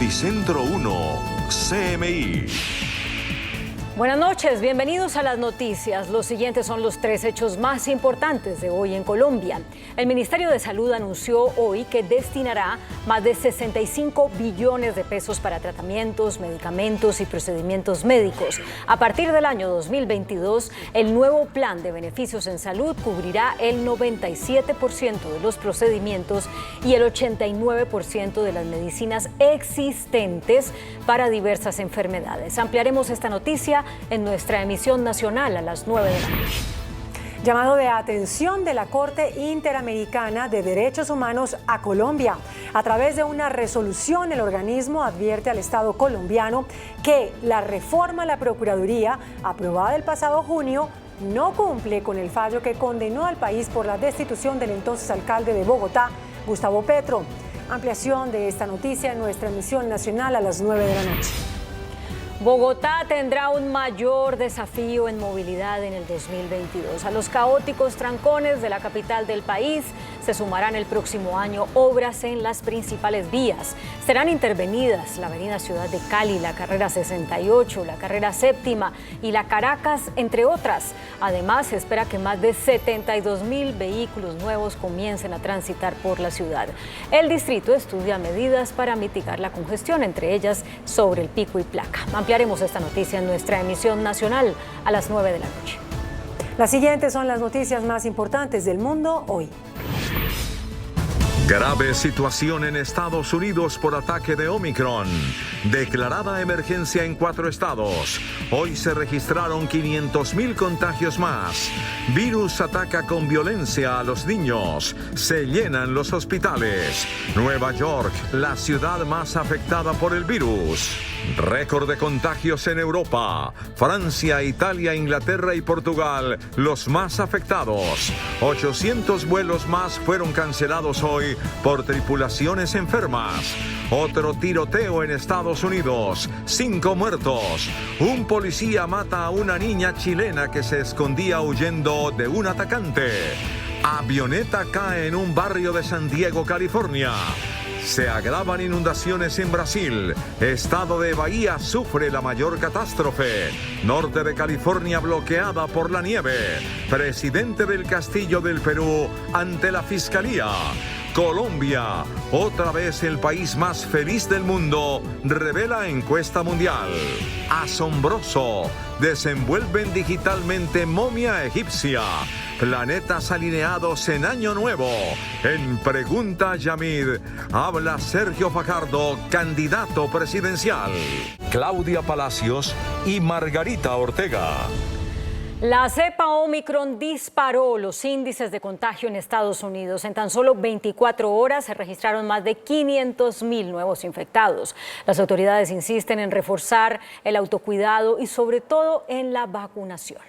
Noticentro 1, CMI. Buenas noches, bienvenidos a las noticias. Los siguientes son los 3 hechos más importantes de hoy en Colombia. El Ministerio de Salud anunció hoy que destinará más de 65 billones de pesos para tratamientos, medicamentos y procedimientos médicos. A partir del año 2022, el nuevo plan de beneficios en salud cubrirá el 97% de los procedimientos y el 89% de las medicinas existentes para diversas enfermedades. Ampliaremos esta noticia en nuestra emisión nacional a las 9 de la noche. Llamado de atención de la Corte Interamericana de Derechos Humanos a Colombia. A través de una resolución, el organismo advierte al Estado colombiano que la reforma a la Procuraduría, aprobada el pasado junio, no cumple con el fallo que condenó al país por la destitución del entonces alcalde de Bogotá, Gustavo Petro. Ampliación de esta noticia en nuestra emisión nacional a las 9 de la noche. Bogotá tendrá un mayor desafío en movilidad en el 2022. A los caóticos trancones de la capital del país se sumarán el próximo año obras en las principales vías. Serán intervenidas la avenida Ciudad de Cali, la carrera 68, la carrera séptima y la Caracas, entre otras. Además, se espera que más de 72,000 vehículos nuevos comiencen a transitar por la ciudad. El distrito estudia medidas para mitigar la congestión, entre ellas sobre el pico y placa. Ampliaremos esta noticia en nuestra emisión nacional a las 9 de la noche. Las siguientes son las noticias más importantes del mundo hoy. Grave situación en Estados Unidos por ataque de Omicron. Declarada emergencia en 4 estados. Hoy se registraron 500,000 contagios más. Virus ataca con violencia a los niños. Se llenan los hospitales. Nueva York, la ciudad más afectada por el virus. Récord de contagios en Europa. Francia, Italia, Inglaterra y Portugal, los más afectados. 800 vuelos más fueron cancelados hoy por tripulaciones enfermas. Otro tiroteo en Estados Unidos. 5 muertos. Un policía mata a una niña chilena que se escondía huyendo de un atacante. Avioneta cae en un barrio de San Diego, California. Se agravan inundaciones en Brasil. Estado de Bahía sufre la mayor catástrofe. Norte de California bloqueada por la nieve. Presidente del Castillo del Perú ante la Fiscalía. Colombia, otra vez el país más feliz del mundo, revela encuesta mundial. Asombroso, desenvuelven digitalmente momia egipcia. Planetas alineados en Año Nuevo. En Pregunta Yamid, habla Sergio Fajardo, candidato presidencial. Claudia Palacios y Margarita Ortega. La cepa Omicron disparó los índices de contagio en Estados Unidos. En tan solo 24 horas se registraron más de 500,000 nuevos infectados. Las autoridades insisten en reforzar el autocuidado y sobre todo en la vacunación.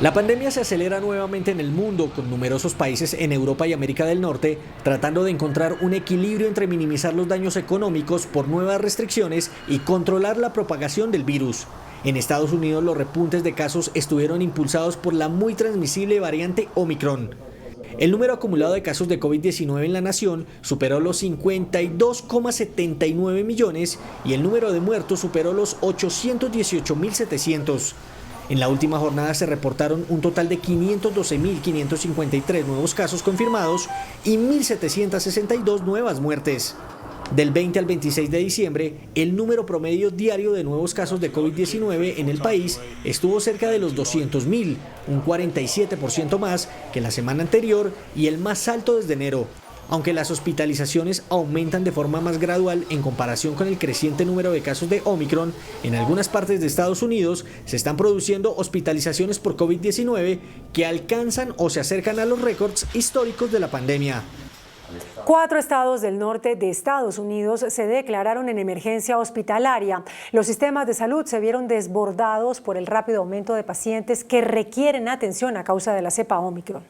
La pandemia se acelera nuevamente en el mundo, con numerosos países en Europa y América del Norte tratando de encontrar un equilibrio entre minimizar los daños económicos por nuevas restricciones y controlar la propagación del virus. En Estados Unidos, los repuntes de casos estuvieron impulsados por la muy transmisible variante Omicron. El número acumulado de casos de COVID-19 en la nación superó los 52,79 millones y el número de muertos superó los 818,700. En la última jornada se reportaron un total de 512,553 nuevos casos confirmados y 1,762 nuevas muertes. Del 20 al 26 de diciembre, el número promedio diario de nuevos casos de COVID-19 en el país estuvo cerca de los 200,000, un 47% más que la semana anterior y el más alto desde enero. Aunque las hospitalizaciones aumentan de forma más gradual en comparación con el creciente número de casos de Omicron, en algunas partes de Estados Unidos se están produciendo hospitalizaciones por COVID-19 que alcanzan o se acercan a los récords históricos de la pandemia. 4 estados del norte de Estados Unidos se declararon en emergencia hospitalaria. Los sistemas de salud se vieron desbordados por el rápido aumento de pacientes que requieren atención a causa de la cepa Omicron.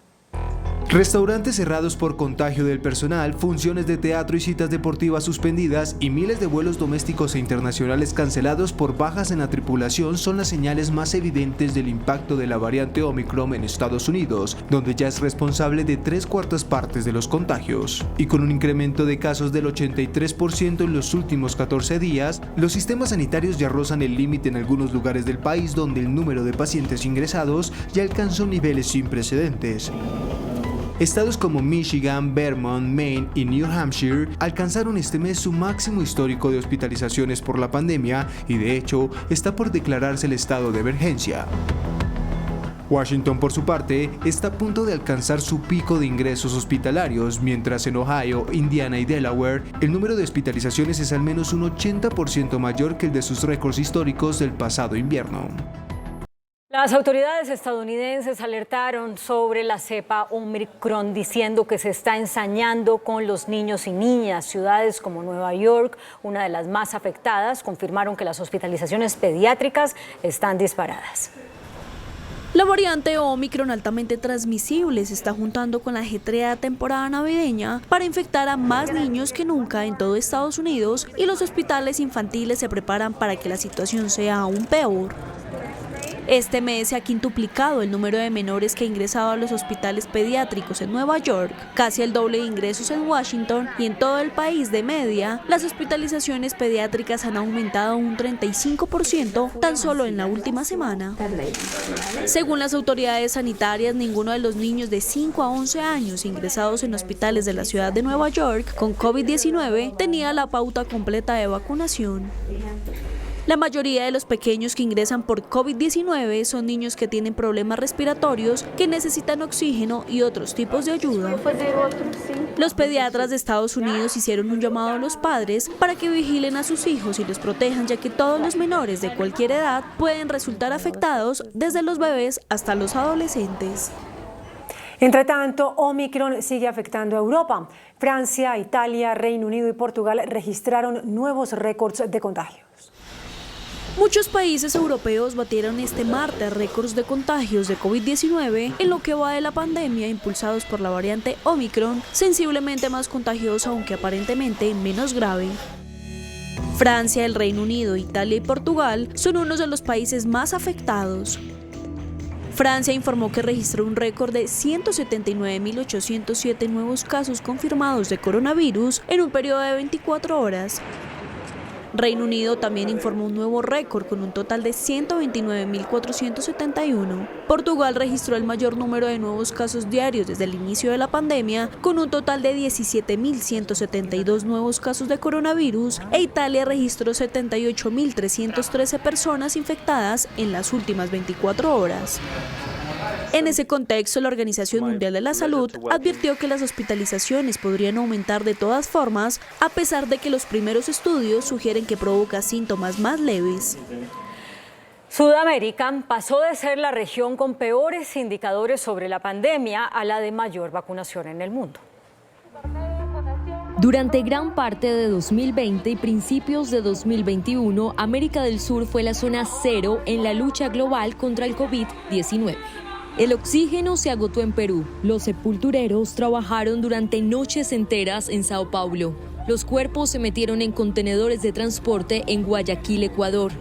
Restaurantes cerrados por contagio del personal, funciones de teatro y citas deportivas suspendidas y miles de vuelos domésticos e internacionales cancelados por bajas en la tripulación son las señales más evidentes del impacto de la variante Omicron en Estados Unidos, donde ya es responsable de 3/4 partes de los contagios. Y con un incremento de casos del 83% en los últimos 14 días, los sistemas sanitarios ya rozan el límite en algunos lugares del país donde el número de pacientes ingresados ya alcanzó niveles sin precedentes. Estados como Michigan, Vermont, Maine y New Hampshire alcanzaron este mes su máximo histórico de hospitalizaciones por la pandemia y de hecho está por declararse el estado de emergencia. Washington, por su parte, está a punto de alcanzar su pico de ingresos hospitalarios, mientras en Ohio, Indiana y Delaware, el número de hospitalizaciones es al menos un 80% mayor que el de sus récords históricos del pasado invierno. Las autoridades estadounidenses alertaron sobre la cepa Omicron, diciendo que se está ensañando con los niños y niñas. Ciudades como Nueva York, una de las más afectadas, confirmaron que las hospitalizaciones pediátricas están disparadas. La variante Omicron, altamente transmisible, se está juntando con la ajetreada temporada navideña para infectar a más niños que nunca en todo Estados Unidos, y los hospitales infantiles se preparan para que la situación sea aún peor. Este mes se ha quintuplicado el número de menores que ha ingresado a los hospitales pediátricos en Nueva York, casi el doble de ingresos en Washington, y en todo el país de media, las hospitalizaciones pediátricas han aumentado un 35% tan solo en la última semana. Según las autoridades sanitarias, ninguno de los niños de 5 a 11 años ingresados en hospitales de la ciudad de Nueva York con COVID-19 tenía la pauta completa de vacunación. La mayoría de los pequeños que ingresan por COVID-19 son niños que tienen problemas respiratorios, que necesitan oxígeno y otros tipos de ayuda. Los pediatras de Estados Unidos hicieron un llamado a los padres para que vigilen a sus hijos y los protejan, ya que todos los menores de cualquier edad pueden resultar afectados, desde los bebés hasta los adolescentes. Entre tanto, Omicron sigue afectando a Europa. Francia, Italia, Reino Unido y Portugal registraron nuevos récords de contagios. Muchos países europeos batieron este martes récords de contagios de COVID-19 en lo que va de la pandemia, impulsados por la variante Omicron, sensiblemente más contagiosa aunque aparentemente menos grave. Francia, el Reino Unido, Italia y Portugal son unos de los países más afectados. Francia informó que registró un récord de 179.807 nuevos casos confirmados de coronavirus en un periodo de 24 horas. Reino Unido también informó un nuevo récord con un total de 129.471. Portugal registró el mayor número de nuevos casos diarios desde el inicio de la pandemia, con un total de 17.172 nuevos casos de coronavirus, e Italia registró 78.313 personas infectadas en las últimas 24 horas. En ese contexto, la Organización Mundial de la Salud advirtió que las hospitalizaciones podrían aumentar de todas formas, a pesar de que los primeros estudios sugieren que provoca síntomas más leves. Sudamérica pasó de ser la región con peores indicadores sobre la pandemia a la de mayor vacunación en el mundo. Durante gran parte de 2020 y principios de 2021, América del Sur fue la zona cero en la lucha global contra el COVID-19. El oxígeno se agotó en Perú. Los sepultureros trabajaron durante noches enteras en Sao Paulo. Los cuerpos se metieron en contenedores de transporte en Guayaquil, Ecuador.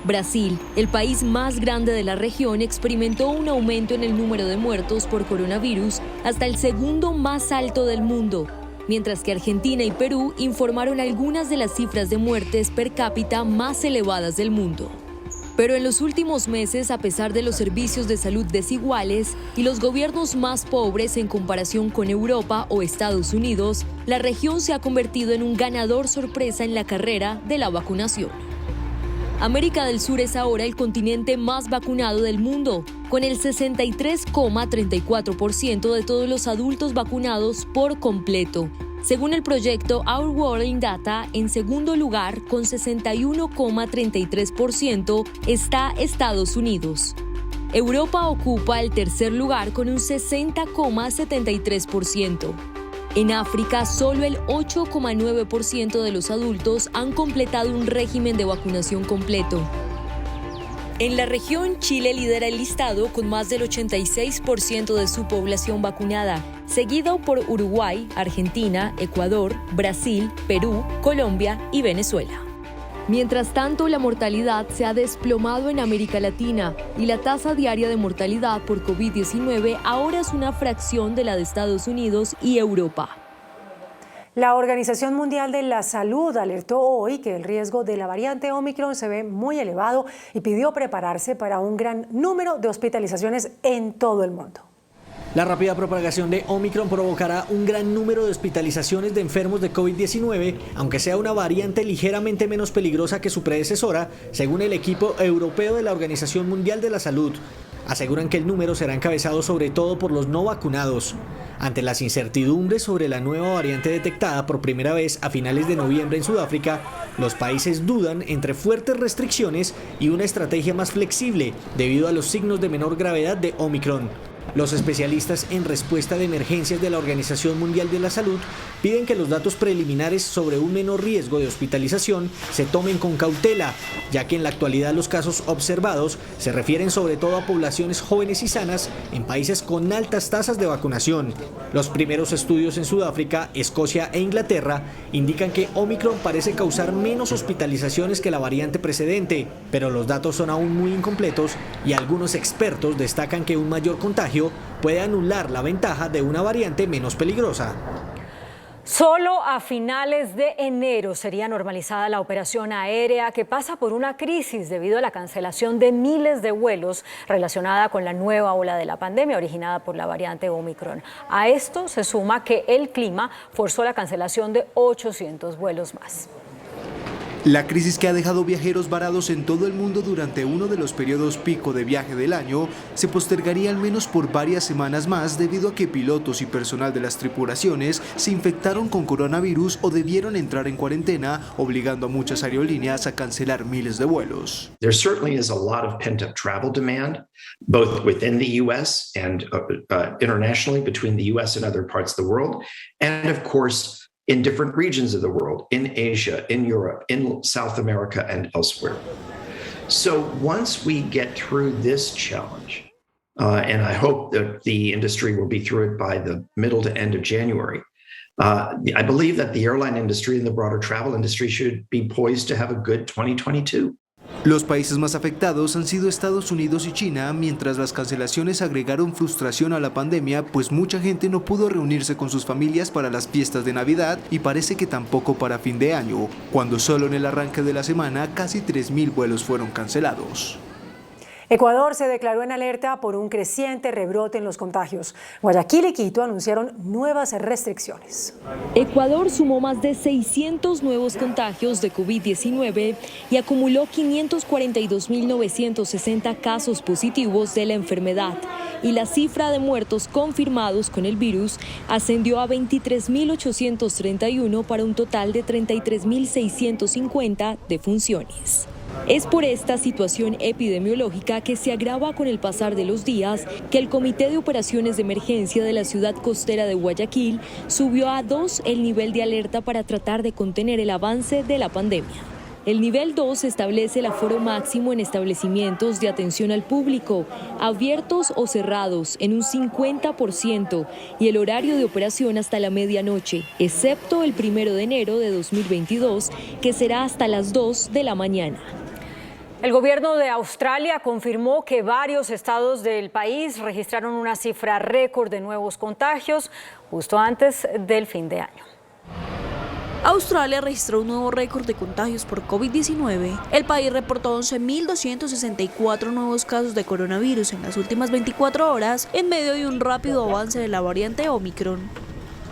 Brasil, el país más grande de la región, experimentó un aumento en el número de muertos por coronavirus hasta el segundo más alto del mundo, mientras que Argentina y Perú informaron algunas de las cifras de muertes per cápita más elevadas del mundo. Pero en los últimos meses, a pesar de los servicios de salud desiguales y los gobiernos más pobres en comparación con Europa o Estados Unidos, la región se ha convertido en un ganador sorpresa en la carrera de la vacunación. América del Sur es ahora el continente más vacunado del mundo, con el 63,34% de todos los adultos vacunados por completo. Según el proyecto Our World in Data, en segundo lugar, con 61,33%, está Estados Unidos. Europa ocupa el tercer lugar con un 60,73%. En África, solo el 8,9% de los adultos han completado un régimen de vacunación completo. En la región, Chile lidera el listado con más del 86% de su población vacunada, seguido por Uruguay, Argentina, Ecuador, Brasil, Perú, Colombia y Venezuela. Mientras tanto, la mortalidad se ha desplomado en América Latina y la tasa diaria de mortalidad por COVID-19 ahora es una fracción de la de Estados Unidos y Europa. La Organización Mundial de la Salud alertó hoy que el riesgo de la variante Omicron se ve muy elevado y pidió prepararse para un gran número de hospitalizaciones en todo el mundo. La rápida propagación de Omicron provocará un gran número de hospitalizaciones de enfermos de COVID-19, aunque sea una variante ligeramente menos peligrosa que su predecesora, según el equipo europeo de la Organización Mundial de la Salud. Aseguran que el número será encabezado sobre todo por los no vacunados. Ante las incertidumbres sobre la nueva variante detectada por primera vez a finales de noviembre en Sudáfrica, los países dudan entre fuertes restricciones y una estrategia más flexible debido a los signos de menor gravedad de Omicron. Los especialistas en respuesta de emergencias de la Organización Mundial de la Salud piden que los datos preliminares sobre un menor riesgo de hospitalización se tomen con cautela, ya que en la actualidad los casos observados se refieren sobre todo a poblaciones jóvenes y sanas en países con altas tasas de vacunación. Los primeros estudios en Sudáfrica, Escocia e Inglaterra indican que Omicron parece causar menos hospitalizaciones que la variante precedente, pero los datos son aún muy incompletos y algunos expertos destacan que un mayor contagio puede anular la ventaja de una variante menos peligrosa. Solo a finales de enero sería normalizada la operación aérea que pasa por una crisis debido a la cancelación de miles de vuelos relacionada con la nueva ola de la pandemia originada por la variante Omicron. A esto se suma que el clima forzó la cancelación de 800 vuelos más. La crisis que ha dejado viajeros varados en todo el mundo durante uno de los periodos pico de viaje del año se postergaría al menos por varias semanas más debido a que pilotos y personal de las tripulaciones se infectaron con coronavirus o debieron entrar en cuarentena, obligando a muchas aerolíneas a cancelar miles de vuelos. There certainly is a lot of pent-up travel demand, both within the U.S. and internationally between the U.S. and other parts of the world, and of course in different regions of the world, in Asia, in Europe, in South America, and elsewhere. So once we get through this challenge, and I hope that the industry will be through it by the middle to end of January, I believe that the airline industry and the broader travel industry should be poised to have a good 2022. Los países más afectados han sido Estados Unidos y China, mientras las cancelaciones agregaron frustración a la pandemia, pues mucha gente no pudo reunirse con sus familias para las fiestas de Navidad y parece que tampoco para fin de año, cuando solo en el arranque de la semana casi 3.000 vuelos fueron cancelados. Ecuador se declaró en alerta por un creciente rebrote en los contagios. Guayaquil y Quito anunciaron nuevas restricciones. Ecuador sumó más de 600 nuevos contagios de COVID-19 y acumuló 542.960 casos positivos de la enfermedad. Y la cifra de muertos confirmados con el virus ascendió a 23.831 para un total de 33.650 defunciones. Es por esta situación epidemiológica que se agrava con el pasar de los días que el Comité de Operaciones de Emergencia de la ciudad costera de Guayaquil subió a 2 el nivel de alerta para tratar de contener el avance de la pandemia. El nivel 2 establece el aforo máximo en establecimientos de atención al público, abiertos o cerrados, en un 50% y el horario de operación hasta la medianoche, excepto el 1 de enero de 2022, que será hasta las 2 de la mañana. El gobierno de Australia confirmó que varios estados del país registraron una cifra récord de nuevos contagios justo antes del fin de año. Australia registró un nuevo récord de contagios por COVID-19. El país reportó 11.264 nuevos casos de coronavirus en las últimas 24 horas en medio de un rápido avance de la variante Omicron.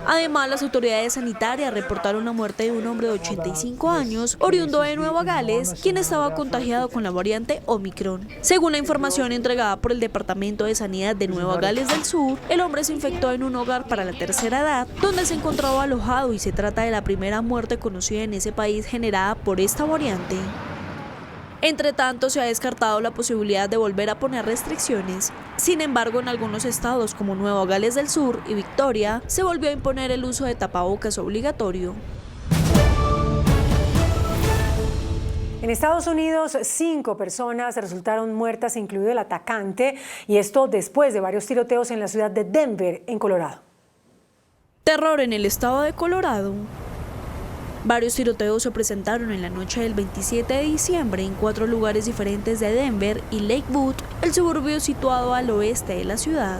Además, las autoridades sanitarias reportaron la muerte de un hombre de 85 años, oriundo de Nueva Gales, quien estaba contagiado con la variante Omicron. Según la información entregada por el Departamento de Sanidad de Nueva Gales del Sur, el hombre se infectó en un hogar para la tercera edad, donde se encontraba alojado, y se trata de la primera muerte conocida en ese país generada por esta variante. Entre tanto, se ha descartado la posibilidad de volver a poner restricciones. Sin embargo, en algunos estados como Nueva Gales del Sur y Victoria, se volvió a imponer el uso de tapabocas obligatorio. En Estados Unidos, 5 personas resultaron muertas, incluido el atacante, y esto después de varios tiroteos en la ciudad de Denver, en Colorado. Terror en el estado de Colorado. Varios tiroteos se presentaron en la noche del 27 de diciembre en 4 lugares diferentes de Denver y Lakewood, el suburbio situado al oeste de la ciudad.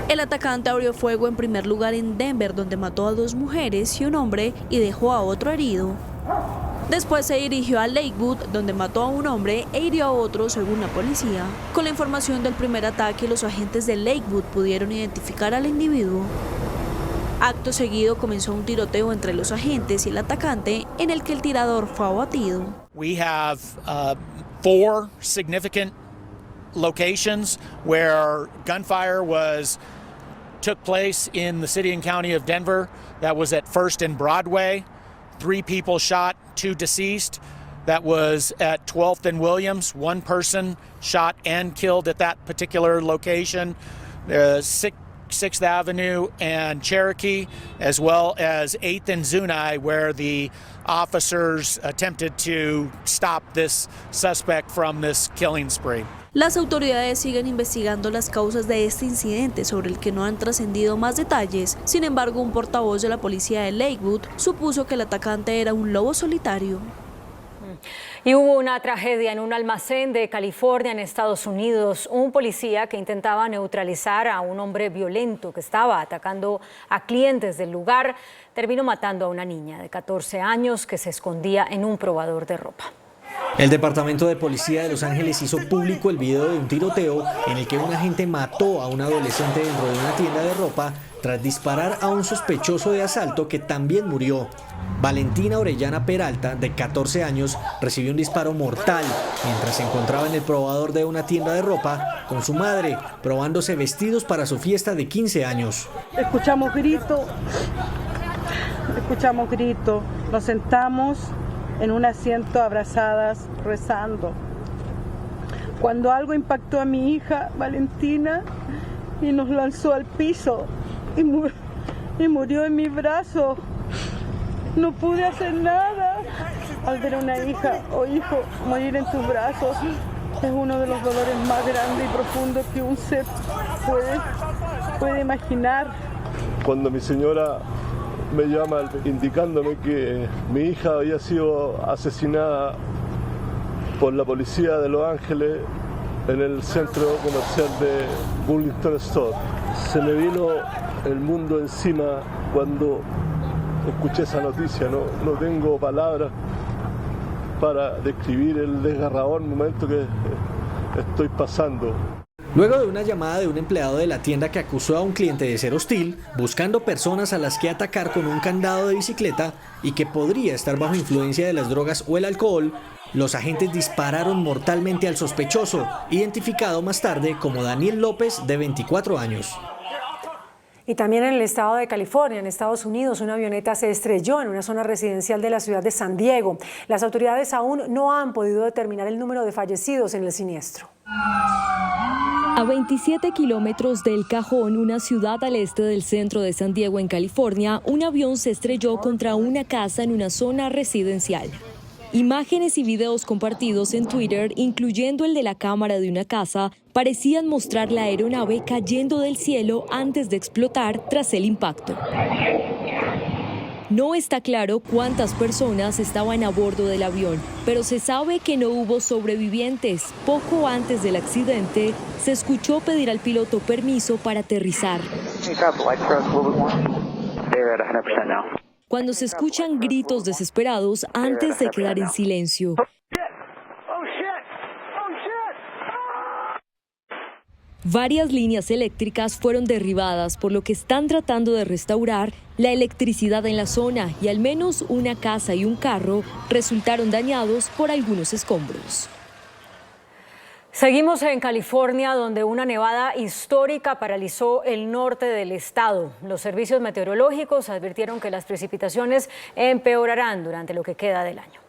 El atacante abrió fuego en primer lugar en Denver, donde mató a 2 mujeres y un hombre y dejó a otro herido. Después se dirigió a Lakewood, donde mató a un hombre e hirió a otro, según la policía. Con la información del primer ataque, los agentes de Lakewood pudieron identificar al individuo. Acto seguido comenzó un tiroteo entre los agentes y el atacante, en el que el tirador fue abatido. We have 4 significant locations where gunfire took place in the city and county of Denver. That was at First and Broadway. 3 people shot, 2 deceased. That was at 12th and Williams. 1 person shot and killed at that particular location. 6th Avenue and Cherokee, as well as 8th and Zuni, where the officers attempted to stop this suspect from this killing spree. Las autoridades siguen investigando las causas de este incidente, sobre el que no han trascendido más detalles. Sin embargo, un portavoz de la policía de Lakewood supuso que el atacante era un lobo solitario. Y hubo una tragedia en un almacén de California, en Estados Unidos. Un policía que intentaba neutralizar a un hombre violento que estaba atacando a clientes del lugar terminó matando a una niña de 14 años que se escondía en un probador de ropa. El Departamento de Policía de Los Ángeles hizo público el video de un tiroteo en el que un agente mató a un adolescente dentro de una tienda de ropa tras disparar a un sospechoso de asalto que también murió. Valentina Orellana Peralta, de 14 años, recibió un disparo mortal mientras se encontraba en el probador de una tienda de ropa con su madre, probándose vestidos para su fiesta de 15 años. Escuchamos gritos, nos sentamos en un asiento abrazadas, rezando. Cuando algo impactó a mi hija, Valentina, y nos lanzó al piso y murió en mi brazo. No pude hacer nada. Al ver a una hija o hijo morir en tus brazos, es uno de los dolores más grandes y profundos que un ser puede imaginar. Cuando mi señora me llama indicándome que mi hija había sido asesinada por la policía de Los Ángeles en el centro comercial de Burlington Store, se me vino el mundo encima cuando escuché esa noticia. No tengo palabras para describir el desgarrador momento que estoy pasando. Luego de una llamada de un empleado de la tienda que acusó a un cliente de ser hostil, buscando personas a las que atacar con un candado de bicicleta y que podría estar bajo influencia de las drogas o el alcohol, los agentes dispararon mortalmente al sospechoso, identificado más tarde como Daniel López, de 24 años. Y también en el estado de California, en Estados Unidos, una avioneta se estrelló en una zona residencial de la ciudad de San Diego. Las autoridades aún no han podido determinar el número de fallecidos en el siniestro. A 27 kilómetros del Cajón, una ciudad al este del centro de San Diego, en California, un avión se estrelló contra una casa en una zona residencial. Imágenes y videos compartidos en Twitter, incluyendo el de la cámara de una casa, parecían mostrar la aeronave cayendo del cielo antes de explotar tras el impacto. No está claro cuántas personas estaban a bordo del avión, pero se sabe que no hubo sobrevivientes. Poco antes del accidente, se escuchó pedir al piloto permiso para aterrizar. Cuando se escuchan gritos desesperados antes de quedar en silencio. Varias líneas eléctricas fueron derribadas, por lo que están tratando de restaurar la electricidad en la zona, y al menos una casa y un carro resultaron dañados por algunos escombros. Seguimos en California, donde una nevada histórica paralizó el norte del estado. Los servicios meteorológicos advirtieron que las precipitaciones empeorarán durante lo que queda del año.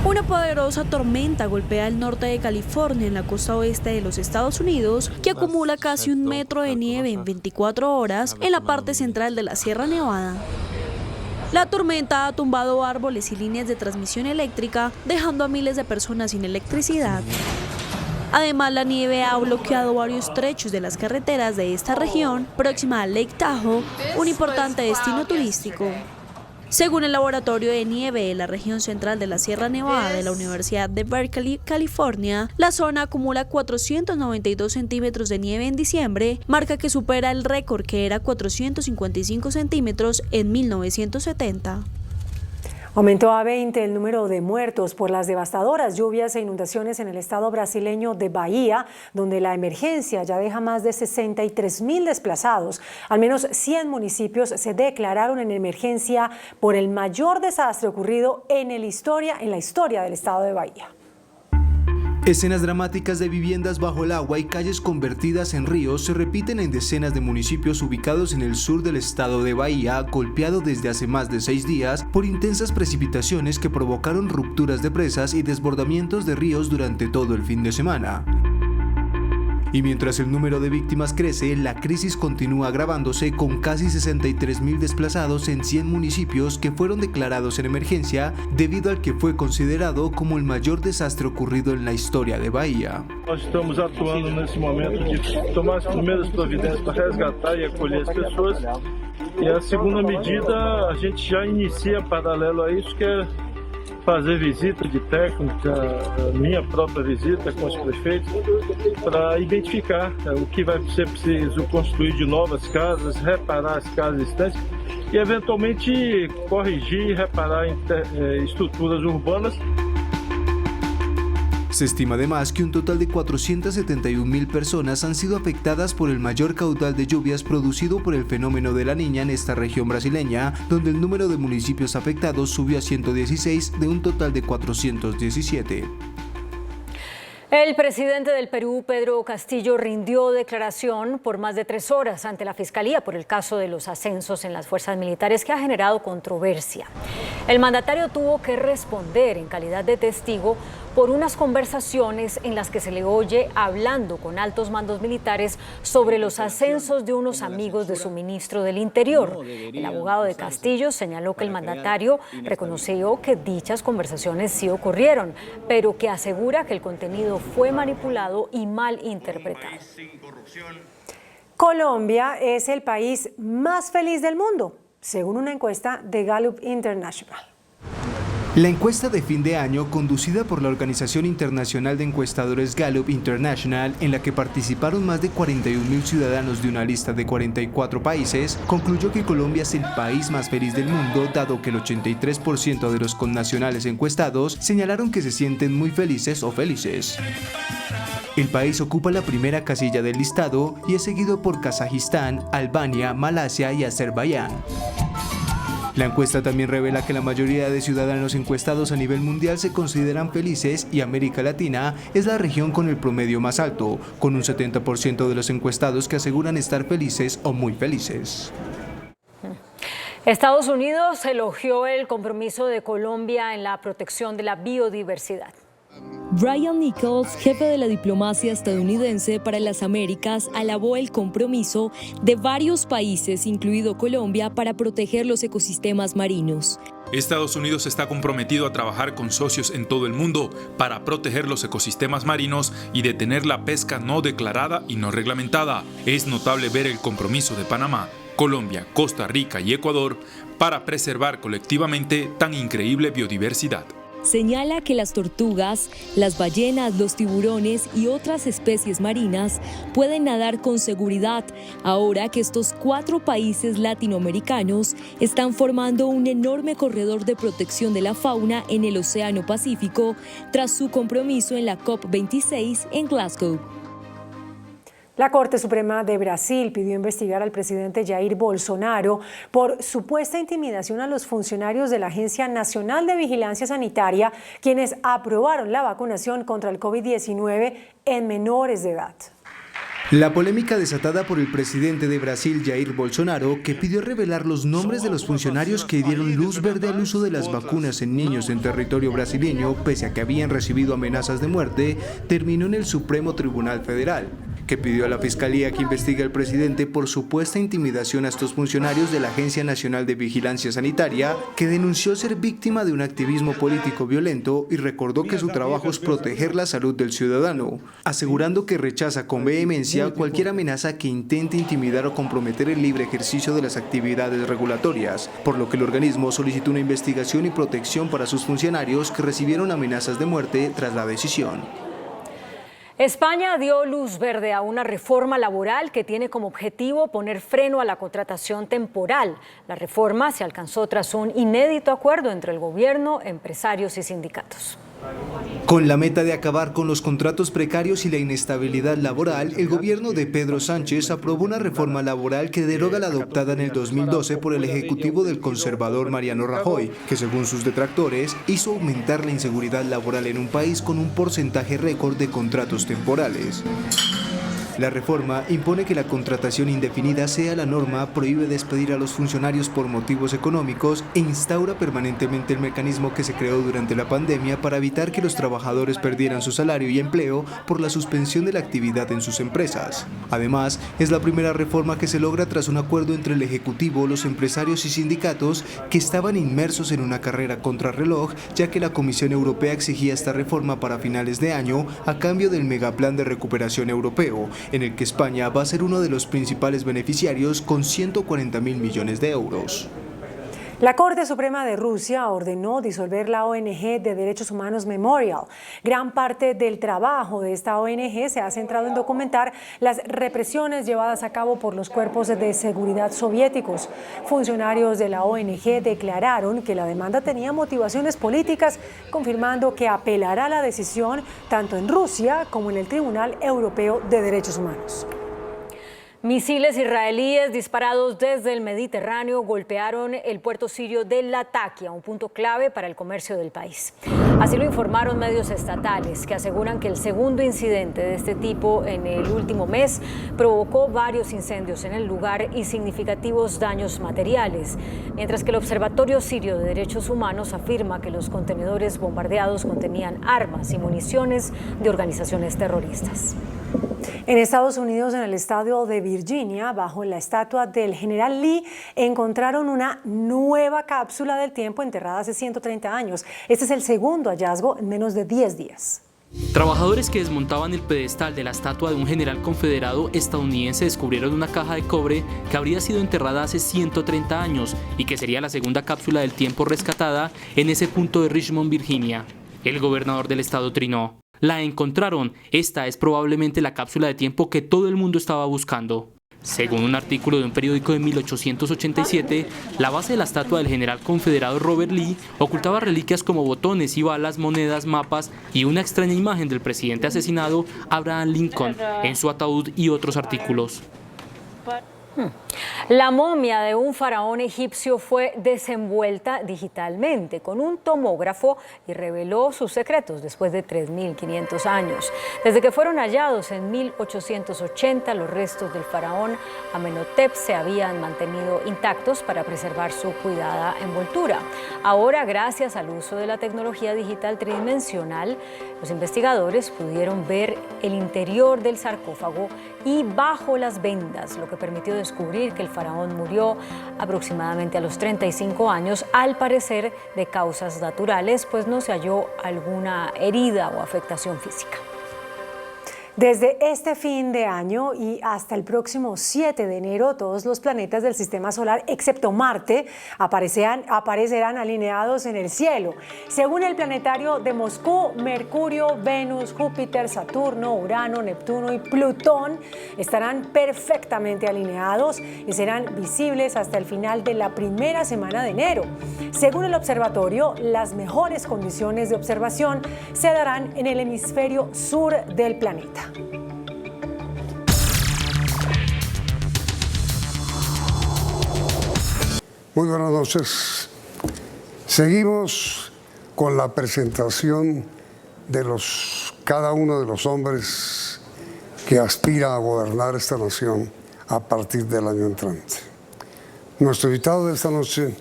Una poderosa tormenta golpea el norte de California, en la costa oeste de los Estados Unidos, que acumula casi 1 metro de nieve en 24 horas en la parte central de la Sierra Nevada. La tormenta ha tumbado árboles y líneas de transmisión eléctrica, dejando a miles de personas sin electricidad. Además, la nieve ha bloqueado varios trechos de las carreteras de esta región, próxima a Lake Tahoe, un importante destino turístico. Según el Laboratorio de Nieve de la región central de la Sierra Nevada de la Universidad de Berkeley, California, la zona acumula 492 centímetros de nieve en diciembre, marca que supera el récord que era 455 centímetros en 1970. Aumentó a 20 el número de muertos por las devastadoras lluvias e inundaciones en el estado brasileño de Bahía, donde la emergencia ya deja más de 63.000 desplazados. Al menos 100 municipios se declararon en emergencia por el mayor desastre ocurrido en la historia del estado de Bahía. Escenas dramáticas de viviendas bajo el agua y calles convertidas en ríos se repiten en decenas de municipios ubicados en el sur del estado de Bahía, golpeado desde hace más de 6 días por intensas precipitaciones que provocaron rupturas de presas y desbordamientos de ríos durante todo el fin de semana. Y mientras el número de víctimas crece, la crisis continúa agravándose con casi 63.000 desplazados en 100 municipios que fueron declarados en emergencia debido al que fue considerado como el mayor desastre ocurrido en la historia de Bahía. Estamos atuando nesse momento de tomar as primeiras providências para resgatar e acolher as pessoas. E a segunda medida, a gente já inicia paralelo a isso, que é fazer visita de técnica, minha própria visita com os prefeitos, para identificar o que vai ser preciso construir de novas casas, reparar as casas existentes e eventualmente corrigir e reparar estruturas urbanas. Se estima además que un total de 471.000 personas han sido afectadas por el mayor caudal de lluvias producido por el fenómeno de la Niña en esta región brasileña, donde el número de municipios afectados subió a 116 de un total de 417. El presidente del Perú, Pedro Castillo, rindió declaración por más de 3 horas ante la Fiscalía por el caso de los ascensos en las fuerzas militares que ha generado controversia. El mandatario tuvo que responder en calidad de testigo por unas conversaciones en las que se le oye hablando con altos mandos militares sobre los ascensos de unos amigos de su ministro del Interior. El abogado de Castillo señaló que el mandatario reconoció que dichas conversaciones sí ocurrieron, pero que asegura que el contenido fue manipulado y mal interpretado. Colombia es el país más feliz del mundo, según una encuesta de Gallup International. La encuesta de fin de año, conducida por la Organización Internacional de Encuestadores Gallup International, en la que participaron más de 41.000 ciudadanos de una lista de 44 países, concluyó que Colombia es el país más feliz del mundo, dado que el 83% de los connacionales encuestados señalaron que se sienten muy felices o felices. El país ocupa la primera casilla del listado y es seguido por Kazajistán, Albania, Malasia y Azerbaiyán. La encuesta también revela que la mayoría de ciudadanos encuestados a nivel mundial se consideran felices y América Latina es la región con el promedio más alto, con un 70% de los encuestados que aseguran estar felices o muy felices. Estados Unidos elogió el compromiso de Colombia en la protección de la biodiversidad. Brian Nichols, jefe de la diplomacia estadounidense para las Américas, alabó el compromiso de varios países, incluido Colombia, para proteger los ecosistemas marinos. Estados Unidos está comprometido a trabajar con socios en todo el mundo para proteger los ecosistemas marinos y detener la pesca no declarada y no reglamentada. Es notable ver el compromiso de Panamá, Colombia, Costa Rica y Ecuador para preservar colectivamente tan increíble biodiversidad. Señala que las tortugas, las ballenas, los tiburones y otras especies marinas pueden nadar con seguridad ahora que estos 4 países latinoamericanos están formando un enorme corredor de protección de la fauna en el Océano Pacífico tras su compromiso en la COP26 en Glasgow. La Corte Suprema de Brasil pidió investigar al presidente Jair Bolsonaro por supuesta intimidación a los funcionarios de la Agencia Nacional de Vigilancia Sanitaria, quienes aprobaron la vacunación contra el COVID-19 en menores de edad. La polémica desatada por el presidente de Brasil, Jair Bolsonaro, que pidió revelar los nombres de los funcionarios que dieron luz verde al uso de las vacunas en niños en territorio brasileño, pese a que habían recibido amenazas de muerte, terminó en el Supremo Tribunal Federal, que pidió a la Fiscalía que investigue al presidente por supuesta intimidación a estos funcionarios de la Agencia Nacional de Vigilancia Sanitaria, que denunció ser víctima de un activismo político violento y recordó que su trabajo es proteger la salud del ciudadano, asegurando que rechaza con vehemencia cualquier amenaza que intente intimidar o comprometer el libre ejercicio de las actividades regulatorias, por lo que el organismo solicitó una investigación y protección para sus funcionarios que recibieron amenazas de muerte tras la decisión. España dio luz verde a una reforma laboral que tiene como objetivo poner freno a la contratación temporal. La reforma se alcanzó tras un inédito acuerdo entre el gobierno, empresarios y sindicatos. Con la meta de acabar con los contratos precarios y la inestabilidad laboral, el gobierno de Pedro Sánchez aprobó una reforma laboral que deroga la adoptada en el 2012 por el ejecutivo del conservador Mariano Rajoy, que según sus detractores hizo aumentar la inseguridad laboral en un país con un porcentaje récord de contratos temporales. La reforma impone que la contratación indefinida sea la norma, prohíbe despedir a los funcionarios por motivos económicos e instaura permanentemente el mecanismo que se creó durante la pandemia para evitar que los trabajadores perdieran su salario y empleo por la suspensión de la actividad en sus empresas. Además, es la primera reforma que se logra tras un acuerdo entre el Ejecutivo, los empresarios y sindicatos que estaban inmersos en una carrera contrarreloj, ya que la Comisión Europea exigía esta reforma para finales de año a cambio del megaplan de recuperación europeo, en el que España va a ser uno de los principales beneficiarios con 140.000 millones de euros. La Corte Suprema de Rusia ordenó disolver la ONG de Derechos Humanos Memorial. Gran parte del trabajo de esta ONG se ha centrado en documentar las represiones llevadas a cabo por los cuerpos de seguridad soviéticos. Funcionarios de la ONG declararon que la demanda tenía motivaciones políticas, confirmando que apelará la decisión tanto en Rusia como en el Tribunal Europeo de Derechos Humanos. Misiles israelíes disparados desde el Mediterráneo golpearon el puerto sirio de Latakia, un punto clave para el comercio del país. Así lo informaron medios estatales, que aseguran que el segundo incidente de este tipo en el último mes provocó varios incendios en el lugar y significativos daños materiales, mientras que el Observatorio Sirio de Derechos Humanos afirma que los contenedores bombardeados contenían armas y municiones de organizaciones terroristas. En Estados Unidos, en el estado de Virginia, bajo la estatua del general Lee, encontraron una nueva cápsula del tiempo enterrada hace 130 años. Este es el segundo hallazgo en menos de 10 días. Trabajadores que desmontaban el pedestal de la estatua de un general confederado estadounidense descubrieron una caja de cobre que habría sido enterrada hace 130 años y que sería la segunda cápsula del tiempo rescatada en ese punto de Richmond, Virginia. El gobernador del estado trinó: "La encontraron, esta es probablemente la cápsula de tiempo que todo el mundo estaba buscando". Según un artículo de un periódico de 1887, la base de la estatua del general confederado Robert Lee ocultaba reliquias como botones y balas, monedas, mapas y una extraña imagen del presidente asesinado Abraham Lincoln en su ataúd y otros artículos. La momia de un faraón egipcio fue desenvuelta digitalmente con un tomógrafo y reveló sus secretos después de 3.500 años. Desde que fueron hallados en 1880, los restos del faraón Amenhotep se habían mantenido intactos para preservar su cuidada envoltura. Ahora, gracias al uso de la tecnología digital tridimensional, los investigadores pudieron ver el interior del sarcófago y bajo las vendas, lo que permitió descubrir que el faraón murió aproximadamente a los 35 años, al parecer de causas naturales, pues no se halló alguna herida o afectación física. Desde este fin de año y hasta el próximo 7 de enero, todos los planetas del Sistema Solar, excepto Marte, aparecerán alineados en el cielo. Según el planetario de Moscú, Mercurio, Venus, Júpiter, Saturno, Urano, Neptuno y Plutón estarán perfectamente alineados y serán visibles hasta el final de la primera semana de enero. Según el observatorio, las mejores condiciones de observación se darán en el hemisferio sur del planeta. Muy buenas noches. Seguimos con la presentación de cada uno de los hombres que aspira a gobernar esta nación a partir del año entrante. Nuestro invitado de esta noche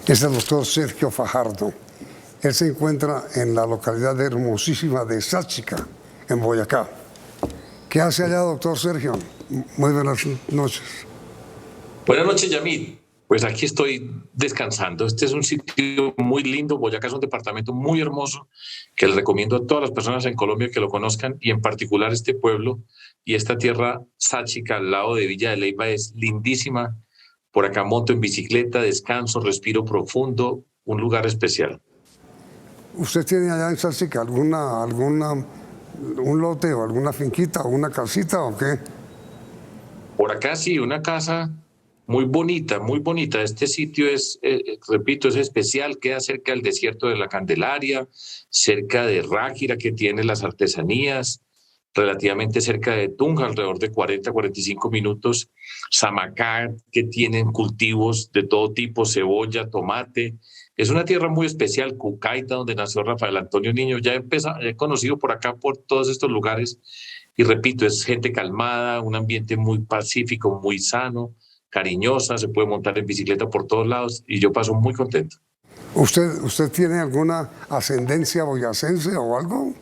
es el doctor Sergio Fajardo. Él se encuentra en la localidad hermosísima de Sáchica, en Boyacá. ¿Qué hace allá, doctor Sergio? Muy buenas noches. Buenas noches, Yamid. Pues aquí estoy descansando. Este es un sitio muy lindo. Boyacá es un departamento muy hermoso que le recomiendo a todas las personas en Colombia que lo conozcan, y en particular este pueblo y esta tierra sáchica al lado de Villa de Leyva es lindísima. Por acá monto en bicicleta, descanso, respiro profundo, un lugar especial. ¿Usted tiene allá en Sáchica un lote o alguna finquita o una casita o qué? Por acá sí, una casa muy bonita, muy bonita. Este sitio es, repito, es especial, queda cerca del desierto de la Candelaria, cerca de Ráquira, que tiene las artesanías, relativamente cerca de Tunja, alrededor de 40-45 minutos, Samacá, que tienen cultivos de todo tipo, cebolla, tomate. Es una tierra muy especial, Cucaita, donde nació Rafael Antonio Niño. Ya he conocido por acá, por todos estos lugares, y repito, es gente calmada, un ambiente muy pacífico, muy sano, cariñosa, se puede montar en bicicleta por todos lados y yo paso muy contento. ¿Usted tiene alguna ascendencia boyacense o algo?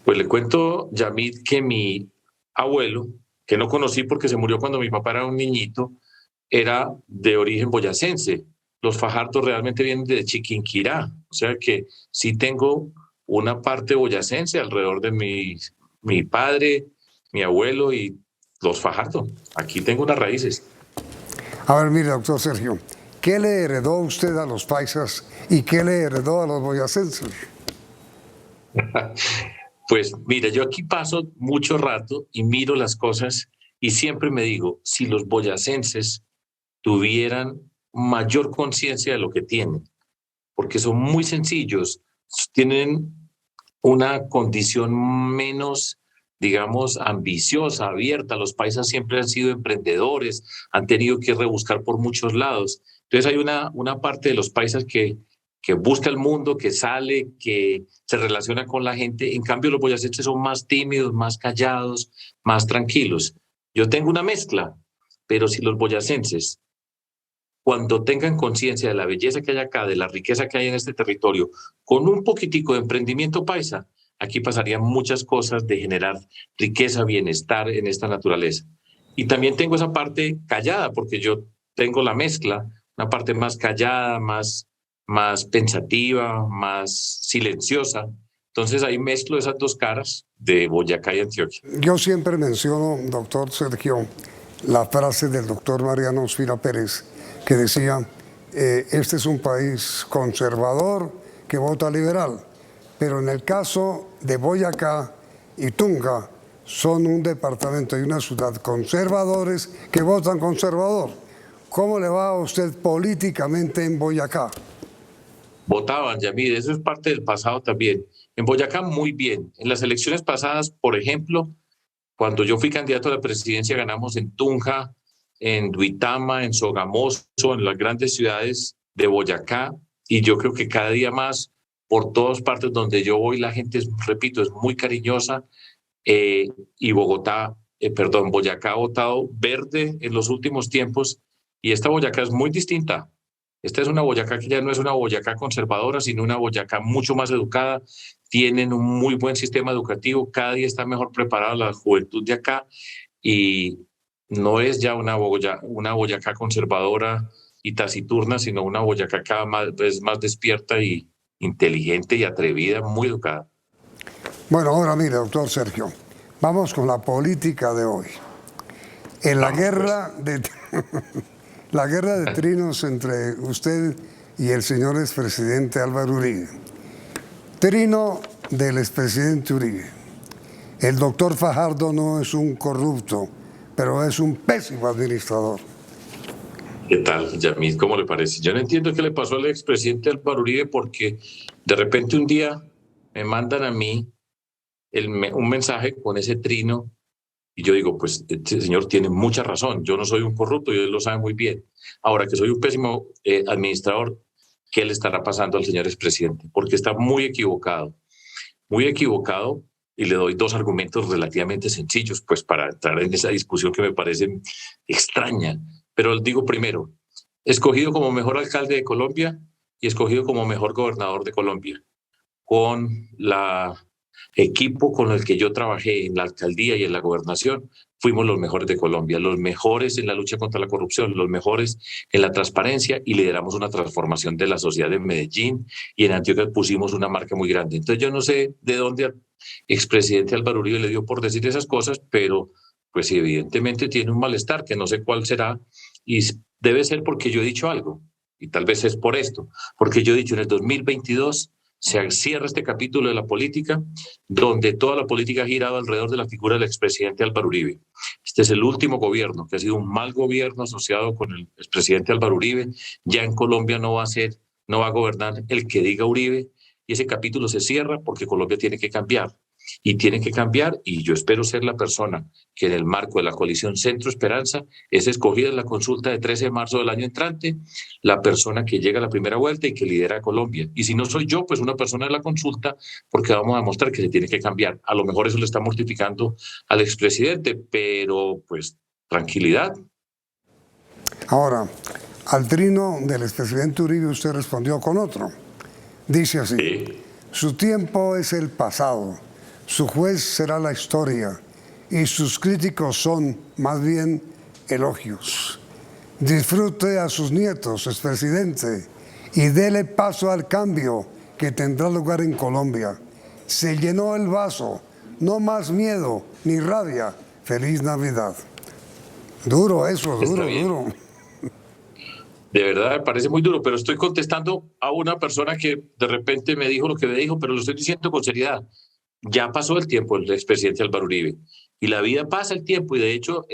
Pues le cuento, Yamid, que mi abuelo, que no conocí porque se murió cuando mi papá era un niñito, era de origen boyacense. Los Fajardo realmente vienen de Chiquinquirá, o sea que sí tengo una parte boyacense alrededor de mi padre, mi abuelo y los Fajardo. Aquí tengo unas raíces. A ver, mire, doctor Sergio, ¿qué le heredó usted a los paisas y qué le heredó a los boyacenses? Pues mira, yo aquí paso mucho rato y miro las cosas y siempre me digo, si los boyacenses tuvieran mayor conciencia de lo que tienen, porque son muy sencillos, tienen una condición menos, digamos, ambiciosa, abierta. Los paisas siempre han sido emprendedores, han tenido que rebuscar por muchos lados. Entonces hay una parte de los paisas que busca el mundo, que sale, que se relaciona con la gente. En cambio, los boyacenses son más tímidos, más callados, más tranquilos. Yo tengo una mezcla, pero si los boyacenses, cuando tengan conciencia de la belleza que hay acá, de la riqueza que hay en este territorio, con un poquitico de emprendimiento paisa, aquí pasarían muchas cosas de generar riqueza, bienestar en esta naturaleza. Y también tengo esa parte callada, porque yo tengo la mezcla, una parte más callada, más pensativa, más silenciosa. Entonces ahí mezclo esas dos caras de Boyacá y Antioquia. Yo siempre menciono, doctor Sergio, la frase del doctor Mariano Ospina Pérez, que decía, este es un país conservador que vota liberal, pero en el caso de Boyacá y Tunja son un departamento y una ciudad conservadores que votan conservador. ¿Cómo le va a usted políticamente en Boyacá? Votaban, Yamid, eso es parte del pasado también. En Boyacá muy bien. En las elecciones pasadas, por ejemplo, cuando yo fui candidato a la presidencia, ganamos en Tunja, en Duitama, en Sogamoso, en las grandes ciudades de Boyacá, y yo creo que cada día más, por todas partes donde yo voy, la gente, repito, es muy cariñosa, y Boyacá ha votado verde en los últimos tiempos, y esta Boyacá es muy distinta. Esta es una Boyacá que ya no es una Boyacá conservadora, sino una Boyacá mucho más educada. Tienen un muy buen sistema educativo, cada día está mejor preparada la juventud de acá, y no es ya una Boyacá conservadora y taciturna, sino una Boyacá cada vez más despierta y inteligente y atrevida, muy educada. Bueno, ahora mire, doctor Sergio, vamos con la política de hoy. En la guerra de trinos entre usted y el señor expresidente Álvaro Uribe. Trino del expresidente Uribe. El doctor Fajardo no es un corrupto, pero es un pésimo administrador. ¿Qué tal, Yamid? ¿Cómo le parece? Yo no entiendo qué le pasó al expresidente Álvaro Uribe, porque de repente un día me mandan a mí un mensaje con ese trino y yo digo, pues este señor tiene mucha razón, yo no soy un corrupto y él lo sabe muy bien. Ahora que soy un pésimo administrador, ¿qué le estará pasando al señor expresidente? Porque está muy equivocado, y le doy dos argumentos relativamente sencillos, pues para entrar en esa discusión que me parece extraña. Pero digo primero, escogido como mejor alcalde de Colombia y escogido como mejor gobernador de Colombia, con la equipo con el que yo trabajé en la alcaldía y en la gobernación, fuimos los mejores de Colombia, los mejores en la lucha contra la corrupción, los mejores en la transparencia, y lideramos una transformación de la sociedad en Medellín, y en Antioquia pusimos una marca muy grande. Entonces yo no sé de dónde al expresidente Álvaro Uribe le dio por decir esas cosas, pero pues evidentemente tiene un malestar que no sé cuál será, y debe ser porque yo he dicho algo, y tal vez es por esto, porque yo he dicho en el 2022 se cierra este capítulo de la política, donde toda la política ha girado alrededor de la figura del expresidente Álvaro Uribe. Este es el último gobierno, que ha sido un mal gobierno asociado con el expresidente Álvaro Uribe. Ya en Colombia no va a gobernar el que diga Uribe, y ese capítulo se cierra porque Colombia tiene que cambiar. Y tiene que cambiar, y yo espero ser la persona que en el marco de la coalición Centro Esperanza es escogida en la consulta de 13 de marzo del año entrante, la persona que llega a la primera vuelta y que lidera a Colombia. Y si no soy yo, pues una persona de la consulta, porque vamos a demostrar que se tiene que cambiar. A lo mejor eso le está mortificando al expresidente, pero pues tranquilidad. Ahora, al trino del expresidente Uribe usted respondió con otro. Dice así: sí. Su tiempo es el pasado. Su juez será la historia, y sus críticos son más bien elogios. Disfrute a sus nietos, expresidente, y dele paso al cambio que tendrá lugar en Colombia. Se llenó el vaso, no más miedo ni rabia. Feliz Navidad. Duro eso, duro. De verdad me parece muy duro, pero estoy contestando a una persona que de repente me dijo lo que me dijo, pero lo estoy diciendo con seriedad. Ya pasó el tiempo el expresidente Álvaro Uribe, y la vida pasa el tiempo, y de hecho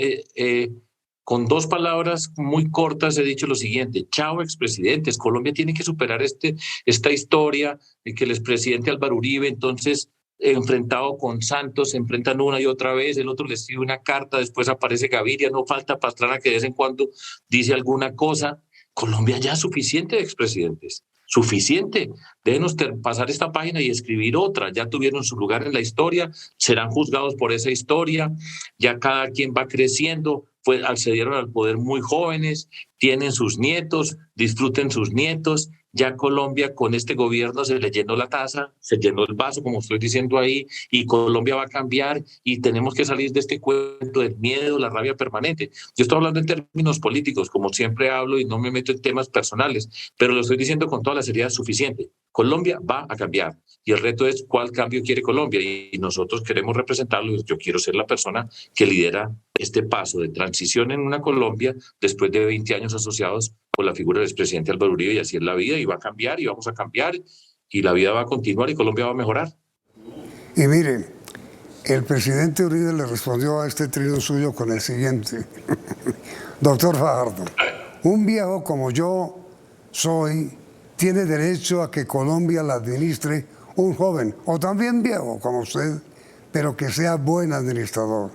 con dos palabras muy cortas he dicho lo siguiente: chao expresidentes, Colombia tiene que superar esta historia de que el expresidente Álvaro Uribe, entonces enfrentado con Santos, se enfrentan una y otra vez, el otro le escribe una carta, después aparece Gaviria, no falta Pastrana que de vez en cuando dice alguna cosa. Colombia ya es suficiente de expresidentes. Suficiente. Déjenos pasar esta página y escribir otra. Ya tuvieron su lugar en la historia, serán juzgados por esa historia, ya cada quien va creciendo, accedieron al poder muy jóvenes, tienen sus nietos, disfruten sus nietos. Ya Colombia con este gobierno se le llenó la taza, se llenó el vaso, como estoy diciendo ahí, y Colombia va a cambiar, y tenemos que salir de este cuento del miedo, la rabia permanente. Yo estoy hablando en términos políticos, como siempre hablo, y no me meto en temas personales, pero lo estoy diciendo con toda la seriedad suficiente. Colombia va a cambiar, y el reto es cuál cambio quiere Colombia, y nosotros queremos representarlo. Yo quiero ser la persona que lidera este paso de transición en una Colombia después de 20 años asociados con la figura del expresidente Álvaro Uribe, y así es la vida, y va a cambiar, y vamos a cambiar, y la vida va a continuar, y Colombia va a mejorar. Y mire, el presidente Uribe le respondió a este trino suyo con el siguiente: doctor Fajardo, un viejo como yo soy tiene derecho a que Colombia la administre un joven, o también viejo como usted, pero que sea buen administrador.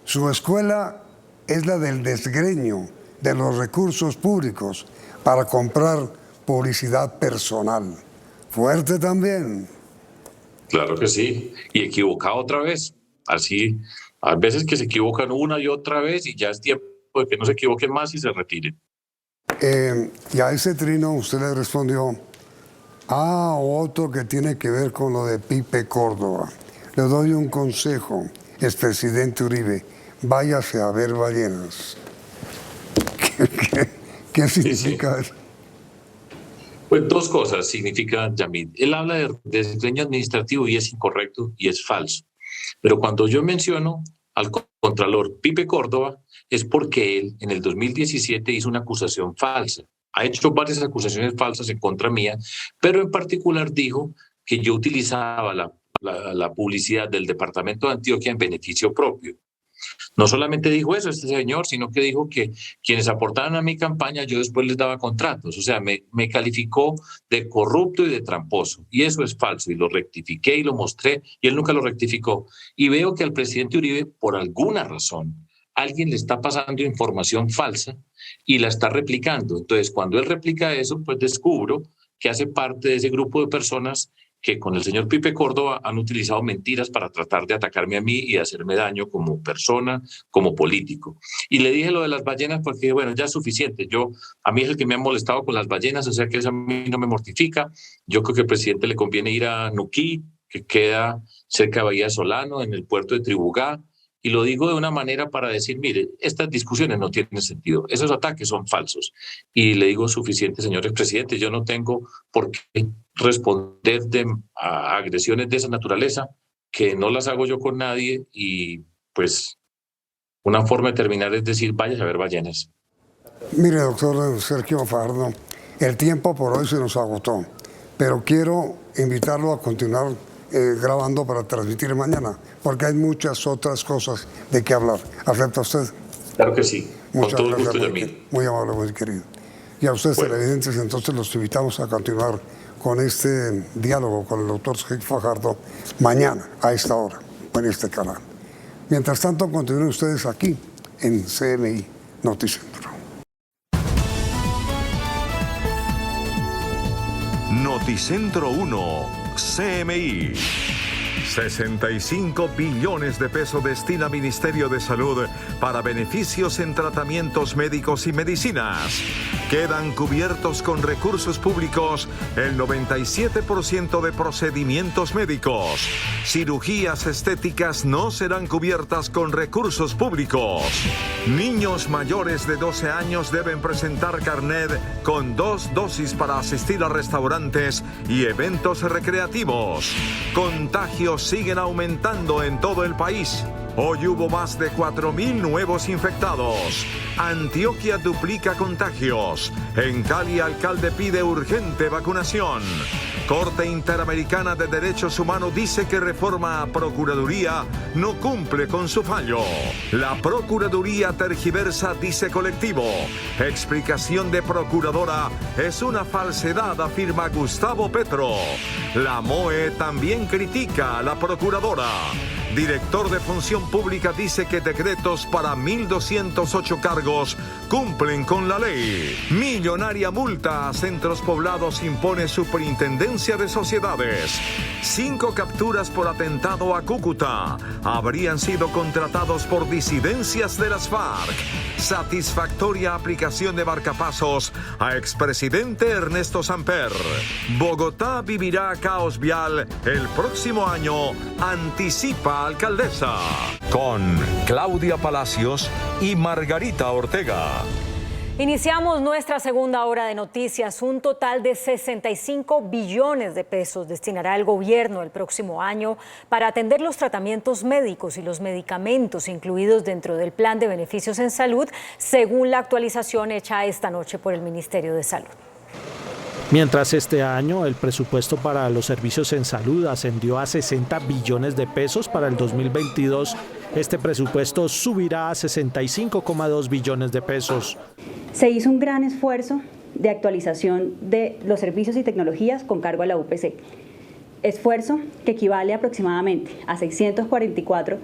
Su escuela es la del desgreño de los recursos públicos para comprar publicidad personal. Fuerte también. Claro que sí, y equivocado otra vez. Así, a veces que se equivocan una y otra vez, y ya es tiempo de que no se equivoquen más y se retiren. Y a ese trino usted le respondió: otro que tiene que ver con lo de Pipe Córdoba. Le doy un consejo, expresidente Uribe: váyase a ver ballenas. ¿Qué significa eso? Pues dos cosas significa Yamid. Él habla de desgreño administrativo y es incorrecto y es falso. Pero cuando yo menciono al contralor Pipe Córdoba es porque él en el 2017 hizo una acusación falsa. Ha hecho varias acusaciones falsas en contra mía, pero en particular dijo que yo utilizaba la publicidad del departamento de Antioquia en beneficio propio. No solamente dijo eso este señor, sino que dijo que quienes aportaban a mi campaña yo después les daba contratos. O sea, me calificó de corrupto y de tramposo. Y eso es falso, y lo rectifiqué y lo mostré, y él nunca lo rectificó. Y veo que al presidente Uribe, por alguna razón, alguien le está pasando información falsa y la está replicando. Entonces, cuando él replica eso, pues descubro que hace parte de ese grupo de personas que con el señor Pipe Córdoba han utilizado mentiras para tratar de atacarme a mí y hacerme daño como persona, como político. Y le dije lo de las ballenas porque, bueno, ya es suficiente. A mí es el que me ha molestado con las ballenas, o sea que eso a mí no me mortifica. Yo creo que al presidente le conviene ir a Nuquí, que queda cerca de Bahía Solano, en el puerto de Tribugá. Y lo digo de una manera para decir, mire, estas discusiones no tienen sentido, esos ataques son falsos. Y le digo suficiente, señores presidentes, yo no tengo por qué responder a agresiones de esa naturaleza, que no las hago yo con nadie, y pues una forma de terminar es decir, vayas a ver ballenas. Mire, doctor Sergio Fajardo, el tiempo por hoy se nos agotó, pero quiero invitarlo a continuar grabando para transmitir mañana, porque hay muchas otras cosas de qué hablar. ¿Acepta usted? Claro que sí. Muchas con todo gracias, gusto, Yamil. muy amable, muy querido. Y a ustedes, televidentes, entonces los invitamos a continuar con este diálogo con el doctor Sergio Fajardo mañana, a esta hora, en este canal. Mientras tanto, continúen ustedes aquí en CMI Noticentro. Noticentro 1, CMI. 65 billones de pesos destina Ministerio de Salud para beneficios en tratamientos médicos y medicinas. Quedan cubiertos con recursos públicos el 97% de procedimientos médicos. Cirugías estéticas no serán cubiertas con recursos públicos. Niños mayores de 12 años deben presentar carnet con 2 dosis para asistir a restaurantes y eventos recreativos. Contagios siguen aumentando en todo el país. Hoy hubo más de 4.000 nuevos infectados. Antioquia duplica contagios. En Cali, alcalde pide urgente vacunación. Corte Interamericana de Derechos Humanos dice que reforma a Procuraduría no cumple con su fallo. La Procuraduría tergiversa, dice colectivo. Explicación de procuradora es una falsedad, afirma Gustavo Petro. La MOE también critica a la procuradora. Director de Función Pública dice que decretos para 1.208 cargos cumplen con la ley. Millonaria multa a centros poblados impone Superintendencia de Sociedades. 5 capturas por atentado a Cúcuta. Habrían sido contratados por disidencias de las FARC. Satisfactoria aplicación de marcapasos a expresidente Ernesto Samper. Bogotá vivirá caos vial el próximo año, anticipa alcaldesa. Con Claudia Palacios y Margarita Ortega. Iniciamos nuestra segunda hora de noticias. Un total de 65 billones de pesos destinará el gobierno el próximo año para atender los tratamientos médicos y los medicamentos incluidos dentro del Plan de Beneficios en Salud, según la actualización hecha esta noche por el Ministerio de Salud. Mientras este año el presupuesto para los servicios en salud ascendió a 60 billones de pesos, para el 2022 este presupuesto subirá a 65,2 billones de pesos. Se hizo un gran esfuerzo de actualización de los servicios y tecnologías con cargo a la UPC. Esfuerzo que equivale aproximadamente a 644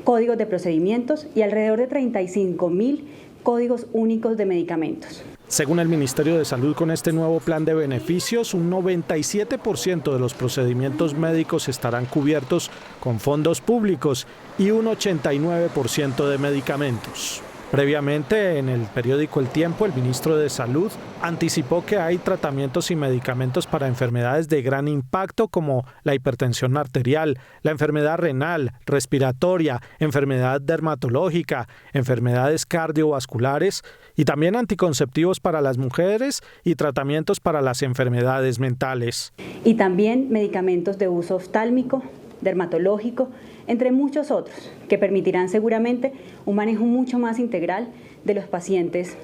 códigos de procedimientos y alrededor de 35.000 códigos únicos de medicamentos. Según el Ministerio de Salud, con este nuevo plan de beneficios, un 97% de los procedimientos médicos estarán cubiertos con fondos públicos y un 89% de medicamentos. Previamente, en el periódico El Tiempo, el ministro de Salud anticipó que hay tratamientos y medicamentos para enfermedades de gran impacto como la hipertensión arterial, la enfermedad renal, respiratoria, enfermedad dermatológica, enfermedades cardiovasculares y también anticonceptivos para las mujeres y tratamientos para las enfermedades mentales. Y también medicamentos de uso oftálmico, dermatológico, entre muchos otros, que permitirán seguramente un manejo mucho más integral de los pacientes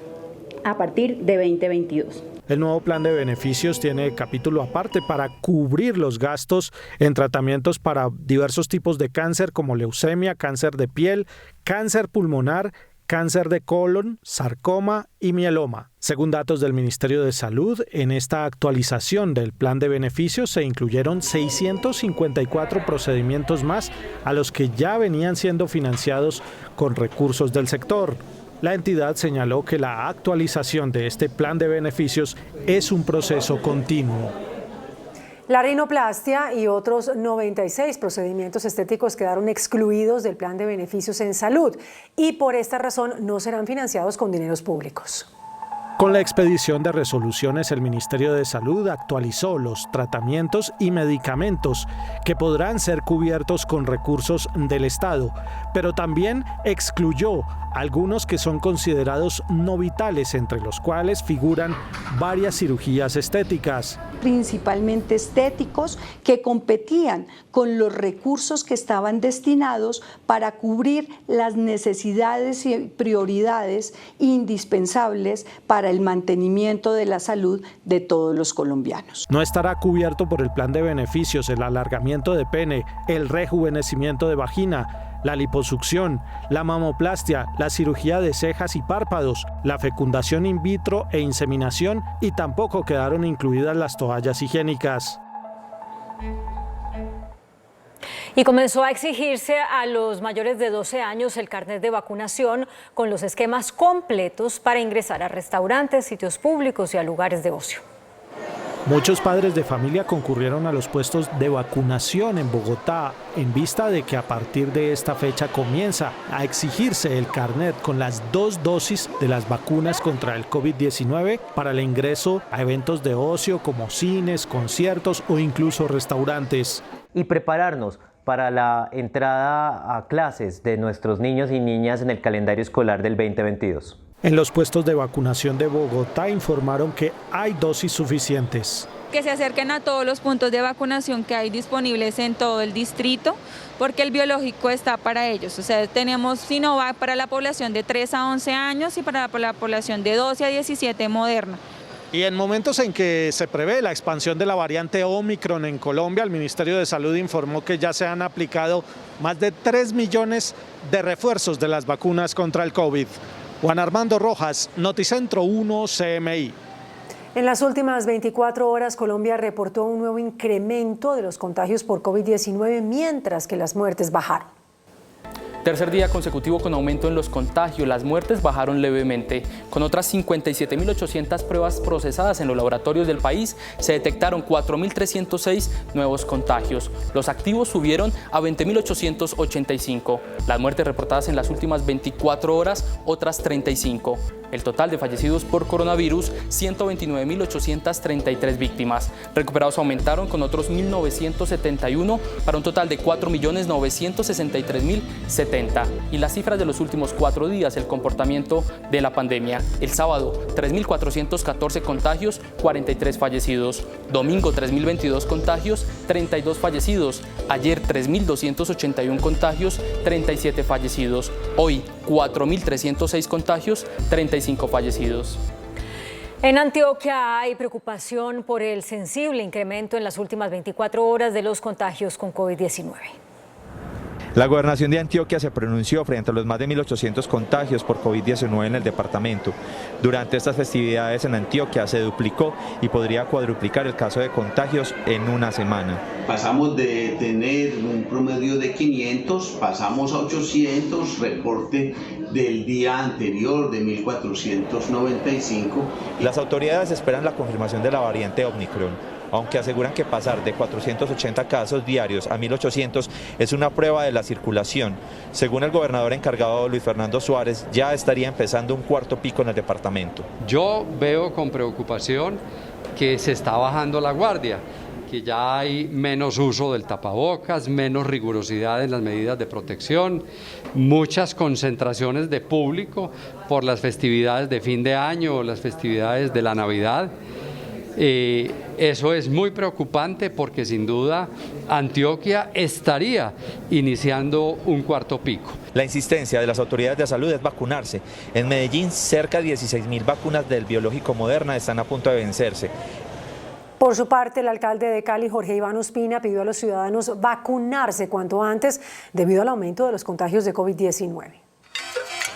a partir de 2022. El nuevo plan de beneficios tiene capítulo aparte para cubrir los gastos en tratamientos para diversos tipos de cáncer como leucemia, cáncer de piel, cáncer pulmonar, cáncer de colon, sarcoma y mieloma. Según datos del Ministerio de Salud, en esta actualización del plan de beneficios se incluyeron 654 procedimientos más a los que ya venían siendo financiados con recursos del sector. La entidad señaló que la actualización de este plan de beneficios es un proceso continuo. La rinoplastia y otros 96 procedimientos estéticos quedaron excluidos del plan de beneficios en salud y por esta razón no serán financiados con dineros públicos. Con la expedición de resoluciones, el Ministerio de Salud actualizó los tratamientos y medicamentos que podrán ser cubiertos con recursos del Estado, pero también excluyó algunos que son considerados no vitales, entre los cuales figuran varias cirugías estéticas. Principalmente estéticos, que competían con los recursos que estaban destinados para cubrir las necesidades y prioridades indispensables para el mantenimiento de la salud de todos los colombianos. No estará cubierto por el plan de beneficios el alargamiento de pene, el rejuvenecimiento de vagina, la liposucción, la mamoplastia, la cirugía de cejas y párpados, la fecundación in vitro e inseminación, y tampoco quedaron incluidas las toallas higiénicas. Y comenzó a exigirse a los mayores de 12 años el carnet de vacunación con los esquemas completos para ingresar a restaurantes, sitios públicos y a lugares de ocio. Muchos padres de familia concurrieron a los puestos de vacunación en Bogotá en vista de que a partir de esta fecha comienza a exigirse el carnet con las 2 dosis de las vacunas contra el COVID-19 para el ingreso a eventos de ocio como cines, conciertos o incluso restaurantes. Y prepararnos para la entrada a clases de nuestros niños y niñas en el calendario escolar del 2022. En los puestos de vacunación de Bogotá informaron que hay dosis suficientes. Que se acerquen a todos los puntos de vacunación que hay disponibles en todo el distrito, porque el biológico está para ellos. O sea, tenemos Sinovac para la población de 3 a 11 años y para la población de 12 a 17 Moderna. Y en momentos en que se prevé la expansión de la variante Omicron en Colombia, el Ministerio de Salud informó que ya se han aplicado más de 3 millones de refuerzos de las vacunas contra el COVID. Juan Armando Rojas, Noticentro 1 CMI. En las últimas 24 horas, Colombia reportó un nuevo incremento de los contagios por COVID-19, mientras que las muertes bajaron. Tercer día consecutivo con aumento en los contagios. Las muertes bajaron levemente. Con otras 57.800 pruebas procesadas en los laboratorios del país, se detectaron 4.306 nuevos contagios. Los activos subieron a 20.885. Las muertes reportadas en las últimas 24 horas, otras 35. El total de fallecidos por coronavirus, 129.833 víctimas. Recuperados aumentaron con otros 1.971 para un total de 4.963.070. Y las cifras de los últimos 4 días, el comportamiento de la pandemia. El sábado, 3.414 contagios, 43 fallecidos. Domingo, 3.022 contagios, 32 fallecidos. Ayer, 3.281 contagios, 37 fallecidos. Hoy, 4.306 contagios, 35 fallecidos. En Antioquia hay preocupación por el sensible incremento en las últimas 24 horas de los contagios con COVID-19. La gobernación de Antioquia se pronunció frente a los más de 1.800 contagios por COVID-19 en el departamento. Durante estas festividades en Antioquia se duplicó y podría cuadruplicar el caso de contagios en una semana. Pasamos de tener un promedio de 500, pasamos a 800, reporte del día anterior de 1.495. Las autoridades esperan la confirmación de la variante Omicron, aunque aseguran que pasar de 480 casos diarios a 1.800 es una prueba de la circulación. Según el gobernador encargado Luis Fernando Suárez, ya estaría empezando un cuarto pico en el departamento. Yo veo con preocupación que se está bajando la guardia, que ya hay menos uso del tapabocas, menos rigurosidad en las medidas de protección, muchas concentraciones de público por las festividades de fin de año o las festividades de la Navidad. Eso es muy preocupante porque sin duda Antioquia estaría iniciando un cuarto pico. La insistencia de las autoridades de salud es vacunarse. En Medellín, cerca de 16.000 vacunas del biológico Moderna están a punto de vencerse. Por su parte, el alcalde de Cali, Jorge Iván Ospina, pidió a los ciudadanos vacunarse cuanto antes debido al aumento de los contagios de COVID-19.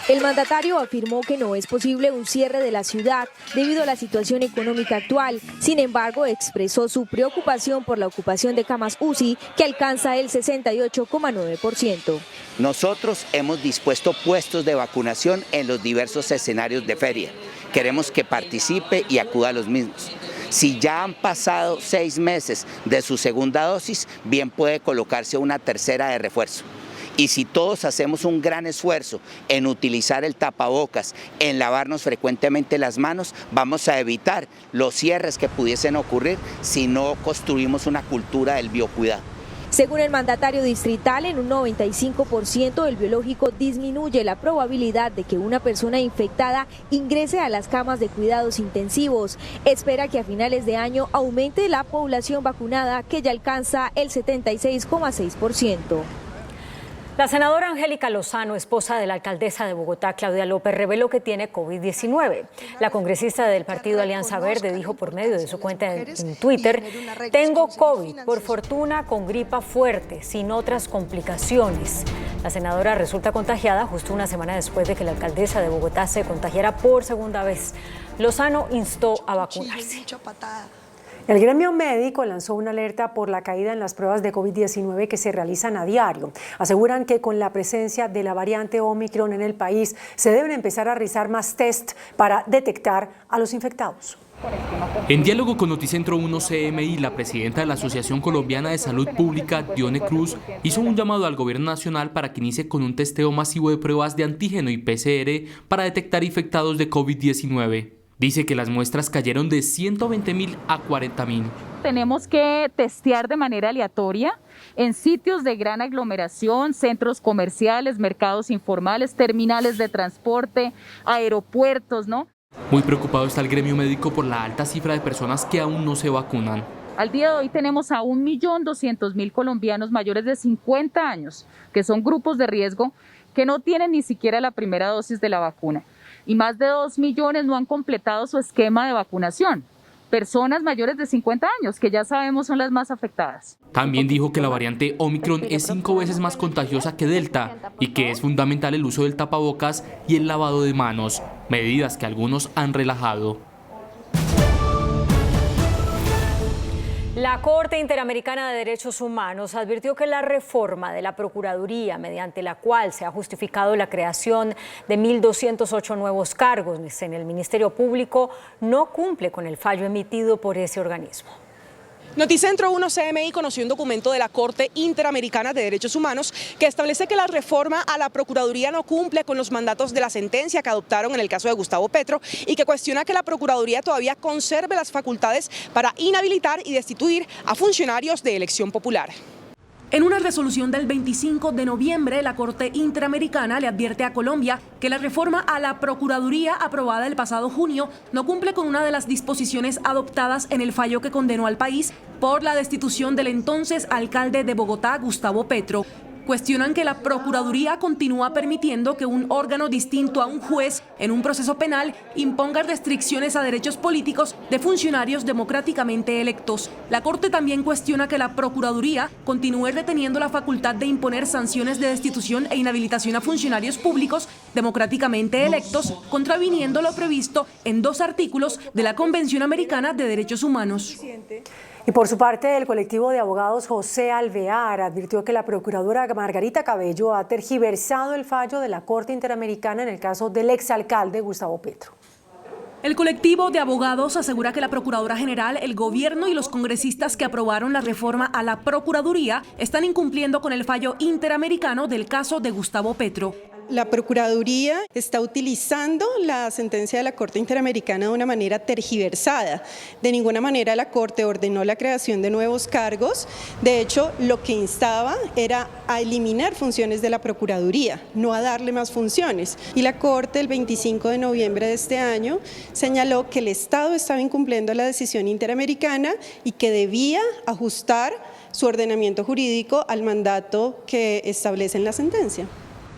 El mandatario afirmó que no es posible un cierre de la ciudad debido a la situación económica actual. Sin embargo, expresó su preocupación por la ocupación de camas UCI, que alcanza el 68,9%. Nosotros hemos dispuesto puestos de vacunación en los diversos escenarios de feria. Queremos que participe y acuda a los mismos. Si ya han pasado 6 meses de su segunda dosis, bien puede colocarse una tercera de refuerzo. Y si todos hacemos un gran esfuerzo en utilizar el tapabocas, en lavarnos frecuentemente las manos, vamos a evitar los cierres que pudiesen ocurrir si no construimos una cultura del biocuidado. Según el mandatario distrital, en un 95% el biológico disminuye la probabilidad de que una persona infectada ingrese a las camas de cuidados intensivos. Espera que a finales de año aumente la población vacunada, que ya alcanza el 76,6%. La senadora Angélica Lozano, esposa de la alcaldesa de Bogotá, Claudia López, reveló que tiene COVID-19. La congresista del partido Alianza Verde dijo por medio de su cuenta en Twitter: tengo COVID, por fortuna con gripa fuerte, sin otras complicaciones. La senadora resulta contagiada justo una semana después de que la alcaldesa de Bogotá se contagiara por segunda vez. Lozano instó a vacunarse. El gremio médico lanzó una alerta por la caída en las pruebas de COVID-19 que se realizan a diario. Aseguran que con la presencia de la variante Omicron en el país se deben empezar a realizar más test para detectar a los infectados. En diálogo con Noticentro 1 CMI, la presidenta de la Asociación Colombiana de Salud Pública, Dione Cruz, hizo un llamado al gobierno nacional para que inicie con un testeo masivo de pruebas de antígeno y PCR para detectar infectados de COVID-19. Dice que las muestras cayeron de 120.000 a 40.000. Tenemos que testear de manera aleatoria en sitios de gran aglomeración, centros comerciales, mercados informales, terminales de transporte, aeropuertos, ¿no? Muy preocupado está el gremio médico por la alta cifra de personas que aún no se vacunan. Al día de hoy tenemos a 1.200.000 colombianos mayores de 50 años, que son grupos de riesgo, que no tienen ni siquiera la primera dosis de la vacuna. Y más de 2 millones no han completado su esquema de vacunación. Personas mayores de 50 años, que ya sabemos son las más afectadas. También dijo que la variante Omicron es 5 veces más contagiosa que Delta y que es fundamental el uso del tapabocas y el lavado de manos, medidas que algunos han relajado. La Corte Interamericana de Derechos Humanos advirtió que la reforma de la Procuraduría, mediante la cual se ha justificado la creación de 1.208 nuevos cargos en el Ministerio Público, no cumple con el fallo emitido por ese organismo. Noticentro 1 CMI conoció un documento de la Corte Interamericana de Derechos Humanos que establece que la reforma a la Procuraduría no cumple con los mandatos de la sentencia que adoptaron en el caso de Gustavo Petro y que cuestiona que la Procuraduría todavía conserve las facultades para inhabilitar y destituir a funcionarios de elección popular. En una resolución del 25 de noviembre, la Corte Interamericana le advierte a Colombia que la reforma a la Procuraduría aprobada el pasado junio no cumple con una de las disposiciones adoptadas en el fallo que condenó al país por la destitución del entonces alcalde de Bogotá, Gustavo Petro. Cuestionan que la Procuraduría continúa permitiendo que un órgano distinto a un juez en un proceso penal imponga restricciones a derechos políticos de funcionarios democráticamente electos. La Corte también cuestiona que la Procuraduría continúe reteniendo la facultad de imponer sanciones de destitución e inhabilitación a funcionarios públicos democráticamente electos, contraviniendo lo previsto en 2 artículos de la Convención Americana de Derechos Humanos. Y por su parte, el colectivo de abogados José Alvear advirtió que la procuradora Margarita Cabello ha tergiversado el fallo de la Corte Interamericana en el caso del exalcalde Gustavo Petro. El colectivo de abogados asegura que la Procuradora General, el gobierno y los congresistas que aprobaron la reforma a la Procuraduría están incumpliendo con el fallo interamericano del caso de Gustavo Petro. La Procuraduría está utilizando la sentencia de la Corte Interamericana de una manera tergiversada. De ninguna manera la Corte ordenó la creación de nuevos cargos. De hecho, lo que instaba era a eliminar funciones de la Procuraduría, no a darle más funciones. Y la Corte, el 25 de noviembre de este año, señaló que el Estado estaba incumpliendo la decisión interamericana y que debía ajustar su ordenamiento jurídico al mandato que establece en la sentencia.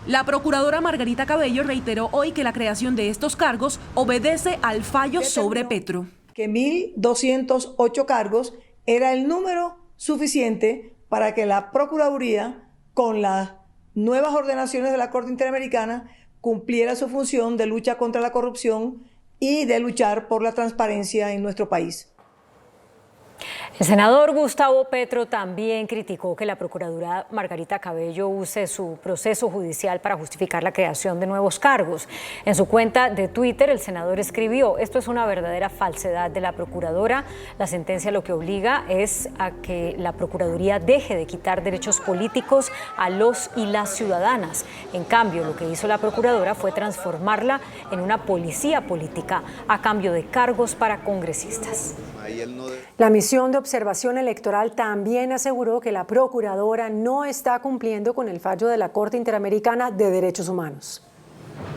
La procuradora Margarita Cabello reiteró hoy que la creación de estos cargos obedece al fallo sobre Petro. Que 1.208 cargos era el número suficiente para que la Procuraduría, con las nuevas ordenaciones de la Corte Interamericana, cumpliera su función de lucha contra la corrupción y de luchar por la transparencia en nuestro país. El senador Gustavo Petro también criticó que la procuradora Margarita Cabello use su proceso judicial para justificar la creación de nuevos cargos. En su cuenta de Twitter, el senador escribió: esto es una verdadera falsedad de la procuradora. La sentencia lo que obliga es a que la procuraduría deje de quitar derechos políticos a los y las ciudadanas. En cambio, lo que hizo la procuradora fue transformarla en una policía política a cambio de cargos para congresistas. La misión de observación electoral también aseguró que la procuradora no está cumpliendo con el fallo de la Corte Interamericana de Derechos Humanos.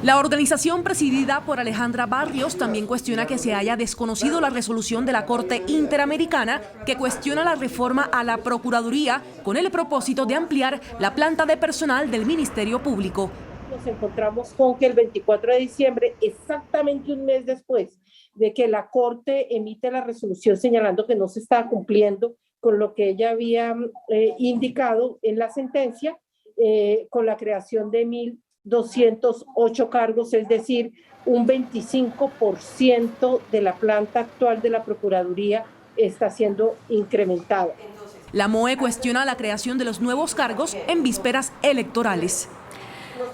La organización presidida por Alejandra Barrios también cuestiona que se haya desconocido la resolución de la Corte Interamericana que cuestiona la reforma a la Procuraduría con el propósito de ampliar la planta de personal del Ministerio Público. Nos encontramos con que el 24 de diciembre, exactamente un mes después de que la Corte emite la resolución señalando que no se estaba cumpliendo con lo que ella había indicado en la sentencia, con la creación de 1.208 cargos, es decir, un 25% de la planta actual de la Procuraduría está siendo incrementada. La MOE cuestiona la creación de los nuevos cargos en vísperas electorales.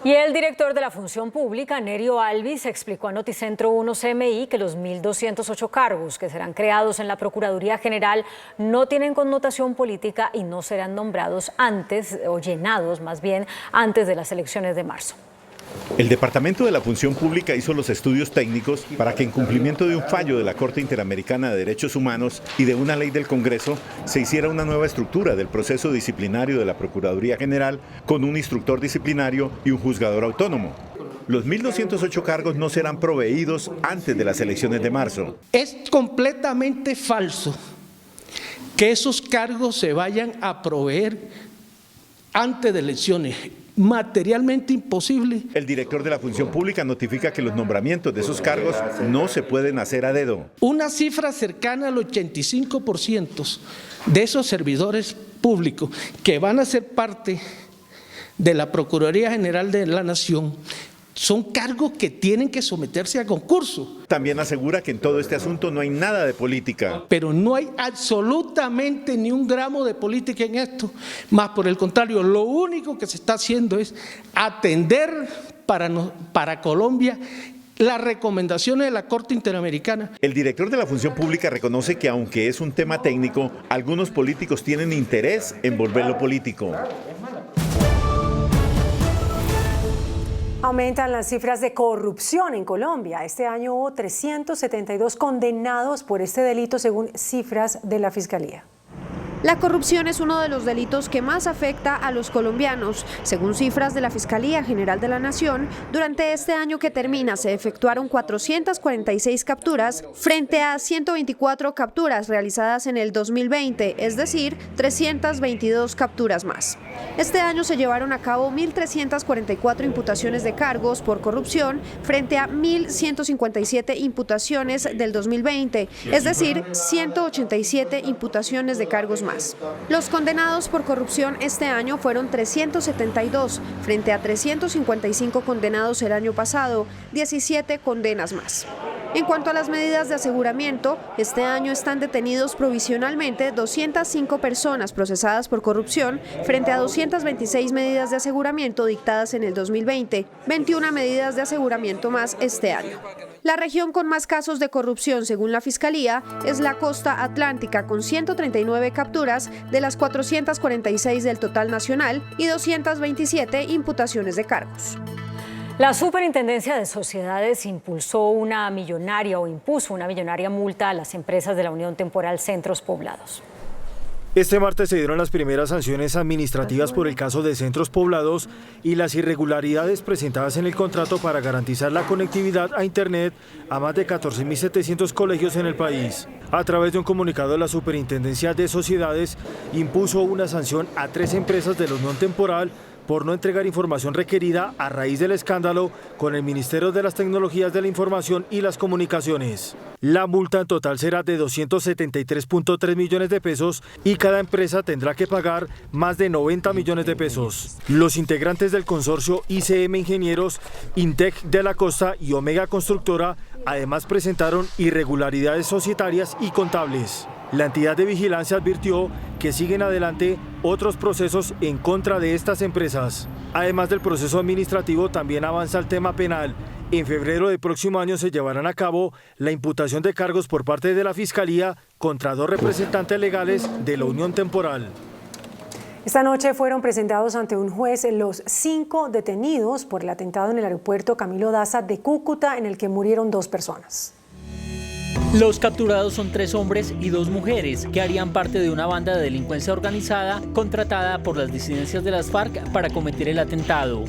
Y el director de la Función Pública, Nerio Alvis, explicó a Noticentro 1 CMI que los 1.208 cargos que serán creados en la Procuraduría General no tienen connotación política y no serán nombrados antes, o llenados más bien, antes de las elecciones de marzo. El Departamento de la Función Pública hizo los estudios técnicos para que en cumplimiento de un fallo de la Corte Interamericana de Derechos Humanos y de una ley del Congreso, se hiciera una nueva estructura del proceso disciplinario de la Procuraduría General con un instructor disciplinario y un juzgador autónomo. Los 1.208 cargos no serán proveídos antes de las elecciones de marzo. Es completamente falso que esos cargos se vayan a proveer antes de elecciones. Materialmente imposible. El director de la Función Pública notifica que los nombramientos de esos cargos no se pueden hacer a dedo. Una cifra cercana al 85% de esos servidores públicos que van a ser parte de la Procuraduría General de la Nación son cargos que tienen que someterse a concurso. También asegura que en todo este asunto no hay nada de política. Pero no hay absolutamente ni un gramo de política en esto. Más por el contrario, lo único que se está haciendo es atender para Colombia las recomendaciones de la Corte Interamericana. El director de la Función Pública reconoce que aunque es un tema técnico, algunos políticos tienen interés en volverlo político. Aumentan las cifras de corrupción en Colombia. Este año hubo 372 condenados por este delito según cifras de la Fiscalía. La corrupción es uno de los delitos que más afecta a los colombianos. Según cifras de la Fiscalía General de la Nación, durante este año que termina se efectuaron 446 capturas frente a 124 capturas realizadas en el 2020, es decir, 322 capturas más. Este año se llevaron a cabo 1.344 imputaciones de cargos por corrupción frente a 1.157 imputaciones del 2020, es decir, 187 imputaciones de cargos más. Los condenados por corrupción este año fueron 372, frente a 355 condenados el año pasado, 17 condenas más. En cuanto a las medidas de aseguramiento, este año están detenidos provisionalmente 205 personas procesadas por corrupción, frente a 226 medidas de aseguramiento dictadas en el 2020, 21 medidas de aseguramiento más este año. La región con más casos de corrupción, según la Fiscalía, es la Costa Atlántica, con 139 capturas de las 446 del total nacional y 227 imputaciones de cargos. La Superintendencia de Sociedades impuso una millonaria multa a las empresas de la Unión Temporal Centros Poblados. Este martes se dieron las primeras sanciones administrativas por el caso de Centros Poblados y las irregularidades presentadas en el contrato para garantizar la conectividad a Internet a más de 14.700 colegios en el país. A través de un comunicado, la Superintendencia de Sociedades impuso una sanción a 3 empresas de la Unión Temporal por no entregar información requerida a raíz del escándalo con el Ministerio de las Tecnologías de la Información y las Comunicaciones. La multa en total será de 273.3 millones de pesos y cada empresa tendrá que pagar más de 90 millones de pesos. Los integrantes del consorcio ICM Ingenieros, Intec de la Costa y Omega Constructora además presentaron irregularidades societarias y contables. La entidad de vigilancia advirtió que siguen adelante otros procesos en contra de estas empresas. Además del proceso administrativo, también avanza el tema penal. En febrero del próximo año se llevarán a cabo la imputación de cargos por parte de la Fiscalía contra 2 representantes legales de la Unión Temporal. Esta noche fueron presentados ante un juez los 5 detenidos por el atentado en el aeropuerto Camilo Daza de Cúcuta, en el que murieron 2 personas. Los capturados son 3 hombres y 2 mujeres que harían parte de una banda de delincuencia organizada contratada por las disidencias de las FARC para cometer el atentado.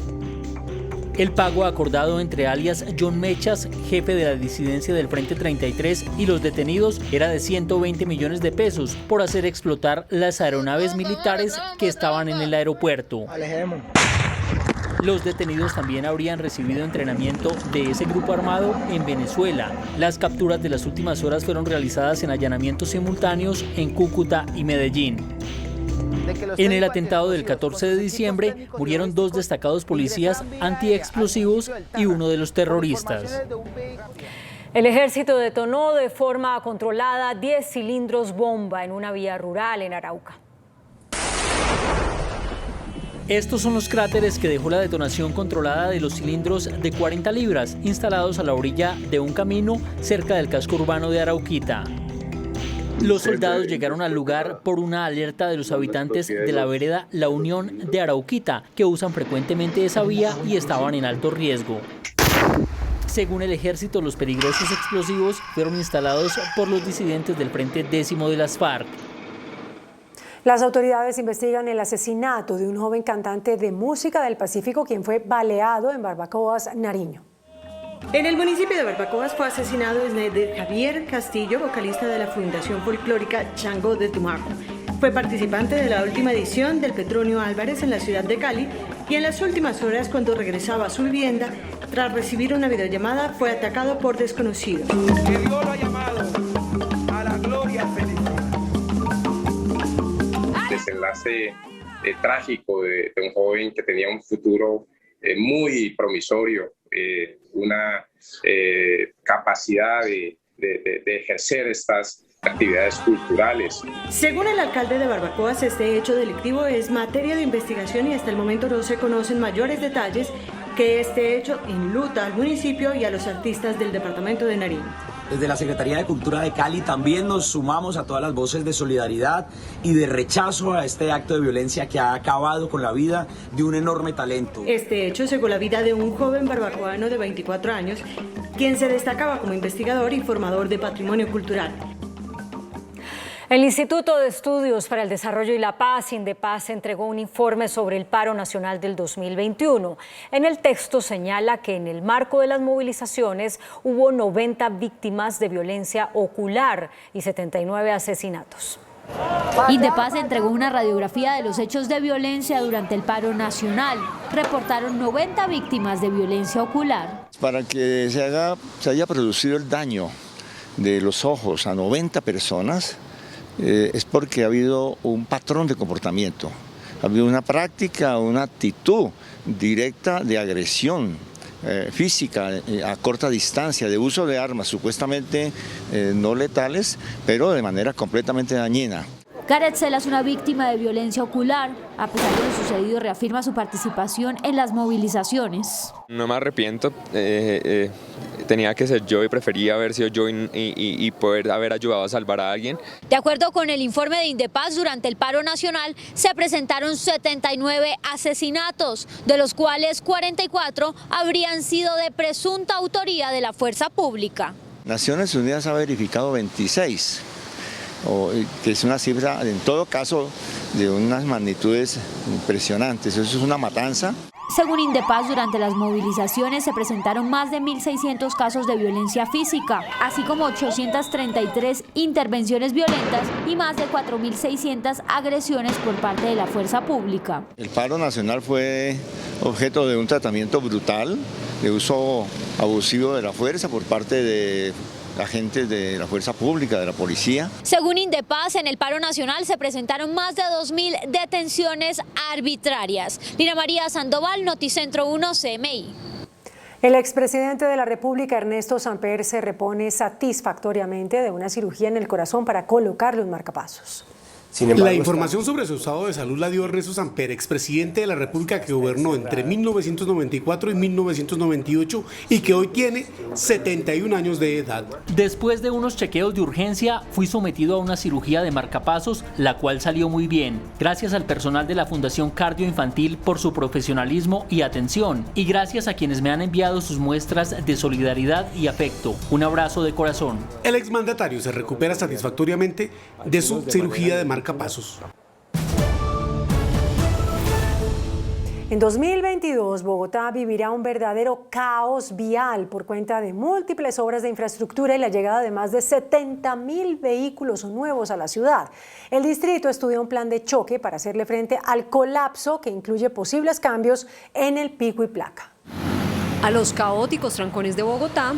El pago acordado entre alias John Mechas, jefe de la disidencia del Frente 33, y los detenidos era de 120 millones de pesos por hacer explotar las aeronaves militares que estaban en el aeropuerto. Los detenidos también habrían recibido entrenamiento de ese grupo armado en Venezuela. Las capturas de las últimas horas fueron realizadas en allanamientos simultáneos en Cúcuta y Medellín. En el atentado del 14 de diciembre murieron 2 destacados policías antiexplosivos y uno de los terroristas. El ejército detonó de forma controlada 10 cilindros bomba en una vía rural en Arauca. Estos son los cráteres que dejó la detonación controlada de los cilindros de 40 libras instalados a la orilla de un camino cerca del casco urbano de Arauquita. Los soldados llegaron al lugar por una alerta de los habitantes de la vereda La Unión de Arauquita, que usan frecuentemente esa vía y estaban en alto riesgo. Según el ejército, los peligrosos explosivos fueron instalados por los disidentes del Frente 10º de las FARC. Las autoridades investigan el asesinato de un joven cantante de música del Pacífico quien fue baleado en Barbacoas, Nariño. En el municipio de Barbacoas fue asesinado Snyder Javier Castillo, vocalista de la Fundación Folclórica Chango de Tumaco. Fue participante de la última edición del Petronio Álvarez en la ciudad de Cali y en las últimas horas, cuando regresaba a su vivienda, tras recibir una videollamada, fue atacado por desconocidos. Que Dios lo ha llamado a la gloria feliz. Desenlace trágico de un joven que tenía un futuro muy promisorio, una capacidad de ejercer estas actividades culturales. Según el alcalde de Barbacoas, este hecho delictivo es materia de investigación y hasta el momento no se conocen mayores detalles, que este hecho enluta al municipio y a los artistas del departamento de Nariño. Desde la Secretaría de Cultura de Cali también nos sumamos a todas las voces de solidaridad y de rechazo a este acto de violencia que ha acabado con la vida de un enorme talento. Este hecho cegó la vida de un joven barbacoano de 24 años, quien se destacaba como investigador y formador de patrimonio cultural. El Instituto de Estudios para el Desarrollo y la Paz, INDEPAZ, entregó un informe sobre el paro nacional del 2021. En el texto señala que en el marco de las movilizaciones hubo 90 víctimas de violencia ocular y 79 asesinatos. INDEPAZ entregó una radiografía de los hechos de violencia durante el paro nacional. Reportaron 90 víctimas de violencia ocular. Para que se haya producido el daño de los ojos a 90 personas, es porque ha habido un patrón de comportamiento, ha habido una práctica, una actitud directa de agresión física a corta distancia, de uso de armas supuestamente no letales, pero de manera completamente dañina. Gareth Cela es una víctima de violencia ocular. A pesar de lo sucedido, reafirma su participación en las movilizaciones. No me arrepiento, tenía que ser yo y prefería haber sido yo y poder haber ayudado a salvar a alguien. De acuerdo con el informe de INDEPAZ, durante el paro nacional se presentaron 79 asesinatos, de los cuales 44 habrían sido de presunta autoría de la fuerza pública. Naciones Unidas ha verificado 26. Que es una cifra, en todo caso, de unas magnitudes impresionantes. Eso es una matanza. Según INDEPAZ, durante las movilizaciones se presentaron más de 1.600 casos de violencia física, así como 833 intervenciones violentas y más de 4.600 agresiones por parte de la fuerza pública. El paro nacional fue objeto de un tratamiento brutal, de uso abusivo de la fuerza por parte de agentes de la fuerza pública, de la policía. Según INDEPAZ, en el paro nacional se presentaron más de 2.000 detenciones arbitrarias. Lina María Sandoval, Noticentro 1, CMI. El expresidente de la República, Ernesto Samper, se repone satisfactoriamente de una cirugía en el corazón para colocarle un marcapasos. La información sobre su estado de salud la dio Ernesto Samper, expresidente de la República que gobernó entre 1994 y 1998 y que hoy tiene 71 años de edad. Después de unos chequeos de urgencia, fui sometido a una cirugía de marcapasos, la cual salió muy bien. Gracias al personal de la Fundación Cardio Infantil por su profesionalismo y atención. Y gracias a quienes me han enviado sus muestras de solidaridad y afecto. Un abrazo de corazón. El exmandatario se recupera satisfactoriamente de su cirugía de marcapasos. En 2022, Bogotá vivirá un verdadero caos vial por cuenta de múltiples obras de infraestructura y la llegada de más de 70.000 vehículos nuevos a la ciudad. El distrito estudia un plan de choque para hacerle frente al colapso que incluye posibles cambios en el pico y placa. A los caóticos trancones de Bogotá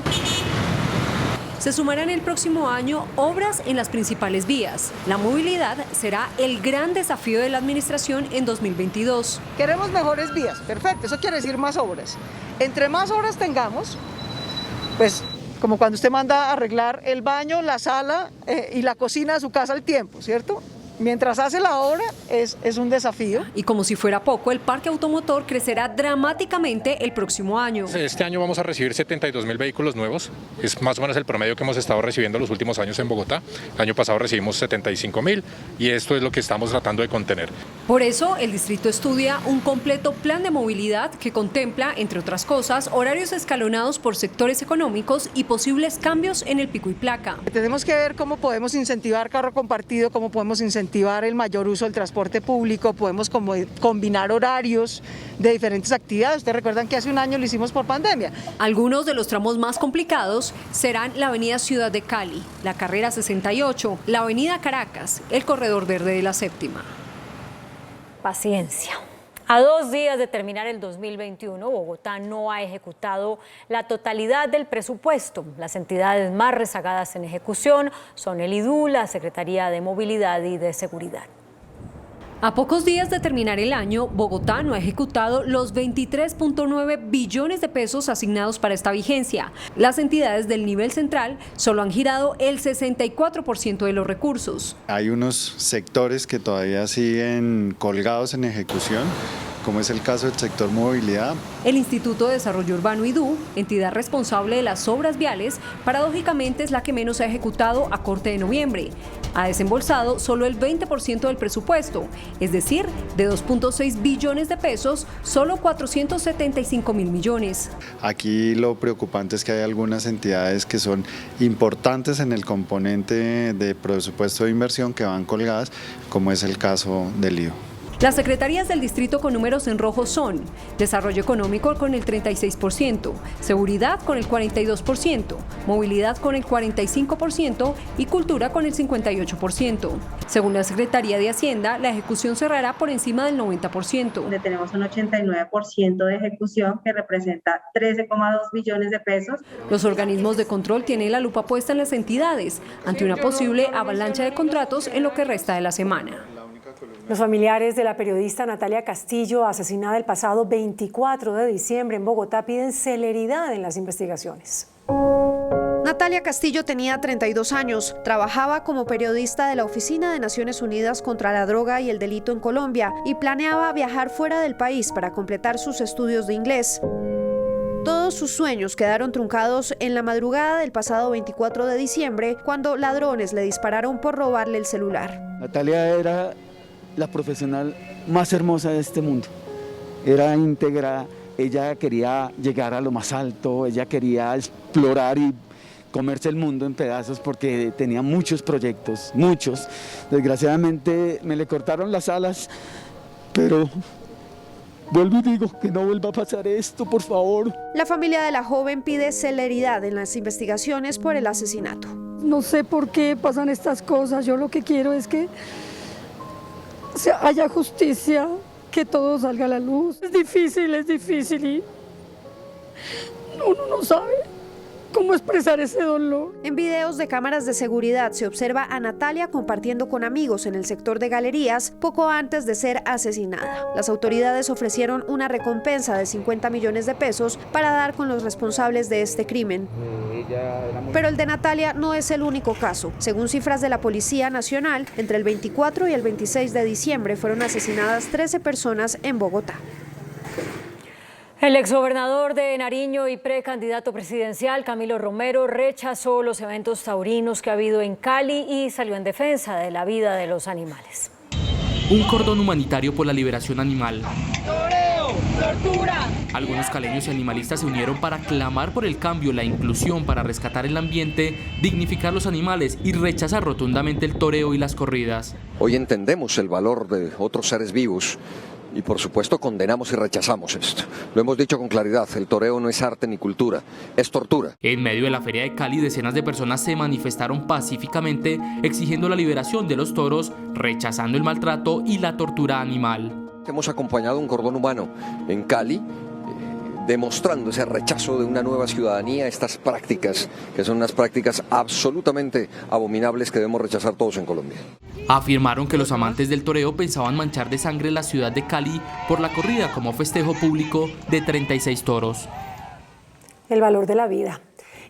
se sumarán el próximo año obras en las principales vías. La movilidad será el gran desafío de la administración en 2022. Queremos mejores vías, perfecto, eso quiere decir más obras. Entre más obras tengamos, pues como cuando usted manda a arreglar el baño, la sala y la cocina de su casa al tiempo, ¿cierto? Mientras hace la obra es un desafío. Y como si fuera poco, el parque automotor crecerá dramáticamente el próximo año. Este año vamos a recibir 72.000 vehículos nuevos. Es más o menos el promedio que hemos estado recibiendo los últimos años en Bogotá. El año pasado recibimos 75.000 y esto es lo que estamos tratando de contener. Por eso, el distrito estudia un completo plan de movilidad que contempla, entre otras cosas, horarios escalonados por sectores económicos y posibles cambios en el pico y placa. Tenemos que ver cómo podemos incentivar carro compartido, cómo podemos incentivar el mayor uso del transporte público, podemos combinar horarios de diferentes actividades. Ustedes recuerdan que hace un año lo hicimos por pandemia. Algunos de los tramos más complicados serán la avenida Ciudad de Cali, la carrera 68, la avenida Caracas, el corredor verde de la Séptima. Paciencia. A 2 días de terminar el 2021, Bogotá no ha ejecutado la totalidad del presupuesto. Las entidades más rezagadas en ejecución son el IDU, la Secretaría de Movilidad y de Seguridad. A pocos días de terminar el año, Bogotá no ha ejecutado los 23.9 billones de pesos asignados para esta vigencia. Las entidades del nivel central solo han girado el 64% de los recursos. Hay unos sectores que todavía siguen colgados en ejecución, como es el caso del sector movilidad. El Instituto de Desarrollo Urbano IDU, entidad responsable de las obras viales, paradójicamente es la que menos ha ejecutado a corte de noviembre. Ha desembolsado solo el 20% del presupuesto, es decir, de 2.6 billones de pesos, solo 475.000 millones. Aquí lo preocupante es que hay algunas entidades que son importantes en el componente de presupuesto de inversión que van colgadas, como es el caso del IDU. Las secretarías del distrito con números en rojo son Desarrollo Económico con el 36%, Seguridad con el 42%, Movilidad con el 45% y Cultura con el 58%. Según la Secretaría de Hacienda, la ejecución cerrará por encima del 90%. Donde tenemos un 89% de ejecución que representa 13,2 billones de pesos. Los organismos de control tienen la lupa puesta en las entidades ante una posible avalancha de contratos en lo que resta de la semana. Los familiares de la periodista Natalia Castillo, asesinada el pasado 24 de diciembre en Bogotá, piden celeridad en las investigaciones. Natalia Castillo tenía 32 años, trabajaba como periodista de la Oficina de Naciones Unidas contra la Droga y el Delito en Colombia y planeaba viajar fuera del país para completar sus estudios de inglés. Todos sus sueños quedaron truncados en la madrugada del pasado 24 de diciembre, cuando ladrones le dispararon por robarle el celular. Natalia era la profesional más hermosa de este mundo. Era íntegra, ella quería llegar a lo más alto, ella quería explorar y comerse el mundo en pedazos porque tenía muchos proyectos, muchos. Desgraciadamente me le cortaron las alas, pero vuelvo y digo que no vuelva a pasar esto, por favor. La familia de la joven pide celeridad en las investigaciones por el asesinato. No sé por qué pasan estas cosas, yo lo que quiero es que haya justicia, que todo salga a la luz. Es difícil y uno no sabe cómo expresar ese dolor. En videos de cámaras de seguridad se observa a Natalia compartiendo con amigos en el sector de galerías poco antes de ser asesinada. Las autoridades ofrecieron una recompensa de 50 millones de pesos para dar con los responsables de este crimen. Pero el de Natalia no es el único caso. Según cifras de la Policía Nacional, entre el 24 y el 26 de diciembre fueron asesinadas 13 personas en Bogotá. El exgobernador de Nariño y precandidato presidencial, Camilo Romero, rechazó los eventos taurinos que ha habido en Cali y salió en defensa de la vida de los animales. Un cordón humanitario por la liberación animal. ¡Toreo! ¡Tortura! Algunos caleños y animalistas se unieron para clamar por el cambio, la inclusión, para rescatar el ambiente, dignificar los animales y rechazar rotundamente el toreo y las corridas. Hoy entendemos el valor de otros seres vivos. Y por supuesto condenamos y rechazamos esto. Lo hemos dicho con claridad, el toreo no es arte ni cultura, es tortura. En medio de la Feria de Cali, decenas de personas se manifestaron pacíficamente exigiendo la liberación de los toros, rechazando el maltrato y la tortura animal. Hemos acompañado un cordón humano en Cali, demostrando ese rechazo de una nueva ciudadanía a estas prácticas, que son unas prácticas absolutamente abominables que debemos rechazar todos en Colombia. Afirmaron que los amantes del toreo pensaban manchar de sangre la ciudad de Cali por la corrida como festejo público de 36 toros. El valor de la vida.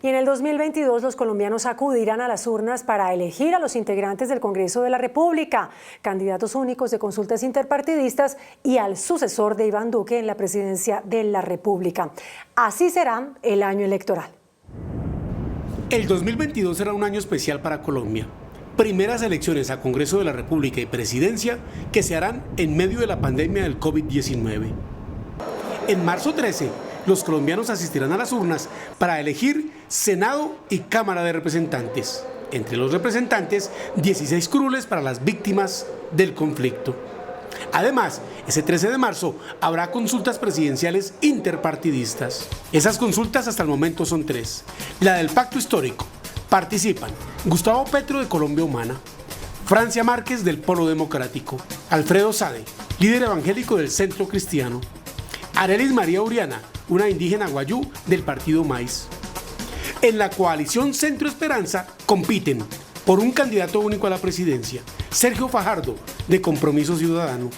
Y en el 2022 los colombianos acudirán a las urnas para elegir a los integrantes del Congreso de la República, candidatos únicos de consultas interpartidistas y al sucesor de Iván Duque en la presidencia de la República. Así será el año electoral. El 2022 será un año especial para Colombia. Primeras elecciones a Congreso de la República y Presidencia que se harán en medio de la pandemia del COVID-19. En marzo 13, los colombianos asistirán a las urnas para elegir Senado y Cámara de Representantes. Entre los representantes, 16 curules para las víctimas del conflicto. Además, ese 13 de marzo habrá consultas presidenciales interpartidistas. Esas consultas hasta el momento son 3. La del Pacto Histórico. Participan Gustavo Petro de Colombia Humana, Francia Márquez del Polo Democrático, Alfredo Sade, líder evangélico del Centro Cristiano, Arelis María Uriana, una indígena guayú del Partido Maíz. En la coalición Centro Esperanza compiten por un candidato único a la presidencia, Sergio Fajardo, de Compromiso Ciudadano,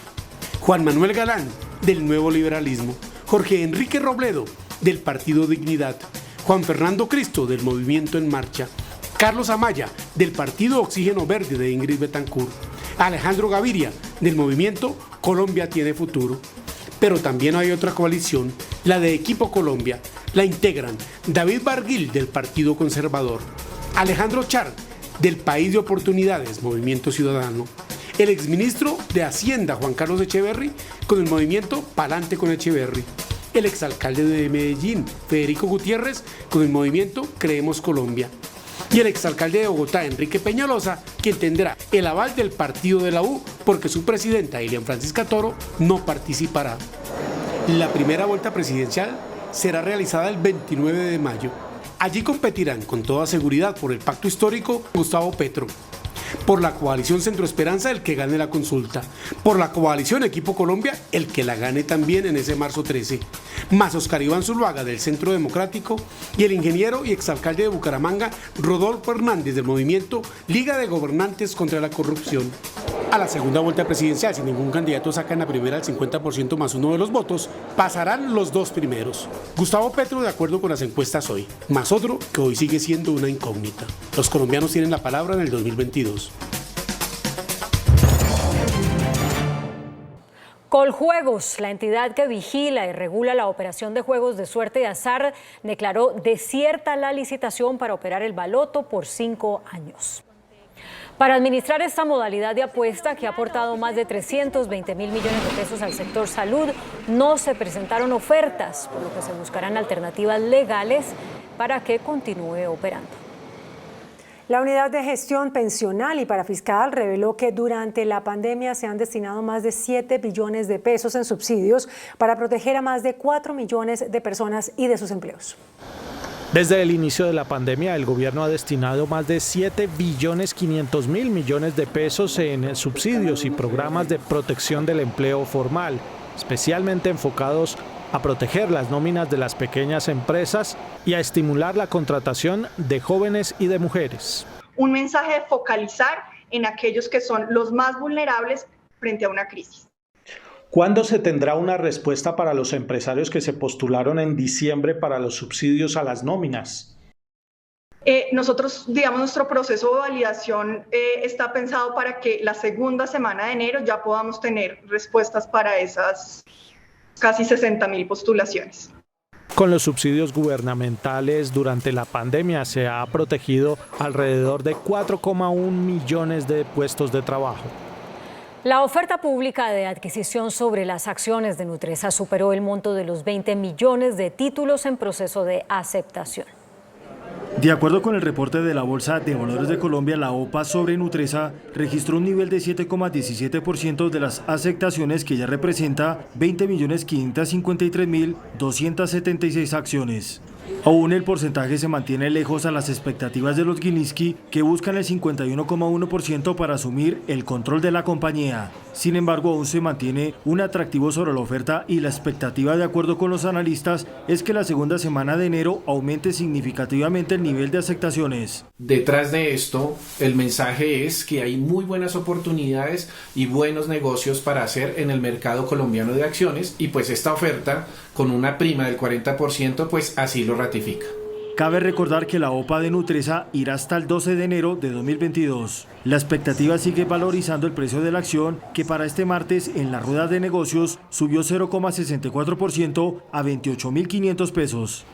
Juan Manuel Galán, del Nuevo Liberalismo, Jorge Enrique Robledo, del Partido Dignidad, Juan Fernando Cristo, del Movimiento en Marcha, Carlos Amaya, del Partido Oxígeno Verde de Ingrid Betancourt, Alejandro Gaviria, del Movimiento Colombia Tiene Futuro. Pero también hay otra coalición, la de Equipo Colombia. La integran David Barguil, del Partido Conservador, Alejandro Char, del País de Oportunidades, Movimiento Ciudadano, el exministro de Hacienda, Juan Carlos Echeverry, con el movimiento Palante con Echeverry, el exalcalde de Medellín, Federico Gutiérrez, con el movimiento Creemos Colombia, y el exalcalde de Bogotá, Enrique Peñalosa, quien tendrá el aval del partido de la U, porque su presidenta, Ilian Francisca Toro, no participará. La primera vuelta presidencial será realizada el 29 de mayo. Allí competirán con toda seguridad por el Pacto Histórico Gustavo Petro, por la coalición Centro Esperanza el que gane la consulta, por la coalición Equipo Colombia el que la gane también en ese marzo 13, más Oscar Iván Zuluaga del Centro Democrático y el ingeniero y exalcalde de Bucaramanga Rodolfo Hernández del movimiento Liga de Gobernantes contra la Corrupción. A la segunda vuelta presidencial, si ningún candidato saca en la primera el 50% más uno de los votos, pasarán los dos primeros. Gustavo Petro de acuerdo con las encuestas hoy, más otro que hoy sigue siendo una incógnita. Los colombianos tienen la palabra en el 2022. Coljuegos, la entidad que vigila y regula la operación de juegos de suerte y azar, declaró desierta la licitación para operar el baloto por 5 años. Para administrar esta modalidad de apuesta que ha aportado más de 320.000 millones de pesos al sector salud, no se presentaron ofertas, por lo que se buscarán alternativas legales para que continúe operando. La Unidad de Gestión Pensional y Parafiscal reveló que durante la pandemia se han destinado más de 7 billones de pesos en subsidios para proteger a más de 4 millones de personas y de sus empleos. Desde el inicio de la pandemia, el gobierno ha destinado más de 7.500.000 millones de pesos en subsidios y programas de protección del empleo formal, especialmente enfocados a proteger las nóminas de las pequeñas empresas y a estimular la contratación de jóvenes y de mujeres. Un mensaje de focalizar en aquellos que son los más vulnerables frente a una crisis. ¿Cuándo se tendrá una respuesta para los empresarios que se postularon en diciembre para los subsidios a las nóminas? Nosotros, nuestro proceso de validación está pensado para que la segunda semana de enero ya podamos tener respuestas para esas casi 60.000 postulaciones. Con los subsidios gubernamentales durante la pandemia se ha protegido alrededor de 4,1 millones de puestos de trabajo. La oferta pública de adquisición sobre las acciones de Nutresa superó el monto de los 20 millones de títulos en proceso de aceptación. De acuerdo con el reporte de la Bolsa de Valores de Colombia, la OPA sobre Nutresa registró un nivel de 7,17% de las aceptaciones, que ya representa 20.553.276 acciones. Aún el porcentaje se mantiene lejos a las expectativas de los Gilinski, que buscan el 51,1% para asumir el control de la compañía. Sin embargo, aún se mantiene un atractivo sobre la oferta y la expectativa, de acuerdo con los analistas, es que la segunda semana de enero aumente significativamente el nivel de aceptaciones. Detrás de esto, el mensaje es que hay muy buenas oportunidades y buenos negocios para hacer en el mercado colombiano de acciones, y pues esta oferta, con una prima del 40%, pues así lo ratifica. Cabe recordar que la OPA de Nutresa irá hasta el 12 de enero de 2022. La expectativa sigue valorizando el precio de la acción, que para este martes en la rueda de negocios subió 0,64% a 28.500 pesos.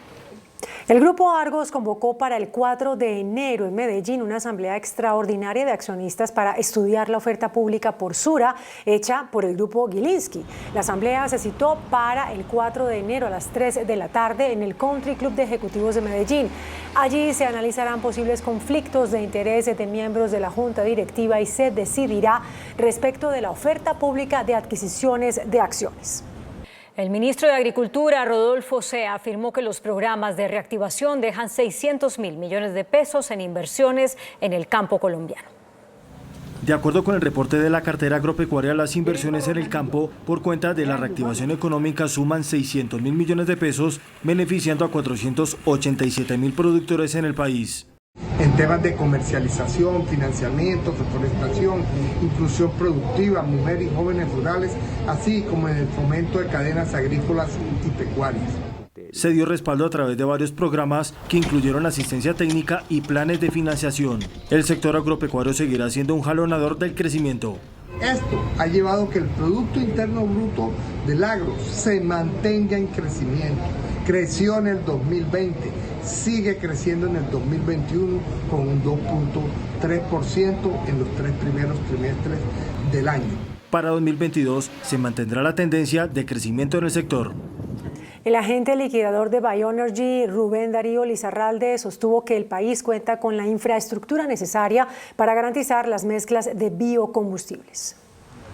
El Grupo Argos convocó para el 4 de enero en Medellín una asamblea extraordinaria de accionistas para estudiar la oferta pública por Sura hecha por el Grupo Gilinski. La asamblea se citó para el 4 de enero a las 3 de la tarde en el Country Club de Ejecutivos de Medellín. Allí se analizarán posibles conflictos de intereses de miembros de la Junta Directiva y se decidirá respecto de la oferta pública de adquisiciones de acciones. El ministro de Agricultura, Rodolfo Sea, afirmó que los programas de reactivación dejan 600.000 millones de pesos en inversiones en el campo colombiano. De acuerdo con el reporte de la cartera agropecuaria, las inversiones en el campo por cuenta de la reactivación económica suman 600.000 millones de pesos, beneficiando a 487.000 productores en el país. En temas de comercialización, financiamiento, reforestación, inclusión productiva, mujeres y jóvenes rurales, así como en el fomento de cadenas agrícolas y pecuarias. Se dio respaldo a través de varios programas que incluyeron asistencia técnica y planes de financiación. El sector agropecuario seguirá siendo un jalonador del crecimiento. Esto ha llevado a que el Producto Interno Bruto del agro se mantenga en crecimiento. Creció en el 2020, sigue creciendo en el 2021 con un 2,3% en los 3 primeros trimestres del año. Para 2022 se mantendrá la tendencia de crecimiento en el sector. El agente liquidador de Bioenergy, Rubén Darío Lizarralde, sostuvo que el país cuenta con la infraestructura necesaria para garantizar las mezclas de biocombustibles.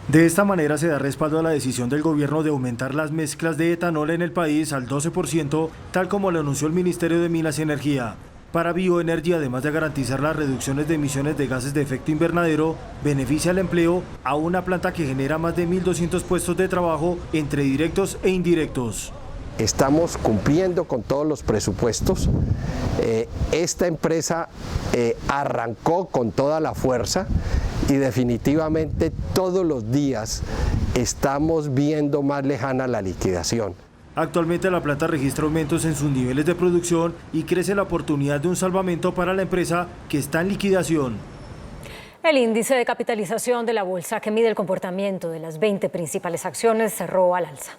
De esta manera se da respaldo a la decisión del gobierno de aumentar las mezclas de etanol en el país al 12%, tal como lo anunció el Ministerio de Minas y Energía. Para Bioenergy, además de garantizar las reducciones de emisiones de gases de efecto invernadero, beneficia el empleo a una planta que genera más de 1.200 puestos de trabajo entre directos e indirectos. Estamos cumpliendo con todos los presupuestos. Esta empresa arrancó con toda la fuerza y definitivamente todos los días estamos viendo más lejana la liquidación. Actualmente la planta registra aumentos en sus niveles de producción y crece la oportunidad de un salvamento para la empresa que está en liquidación. El índice de capitalización de la bolsa, que mide el comportamiento de las 20 principales acciones, cerró al alza.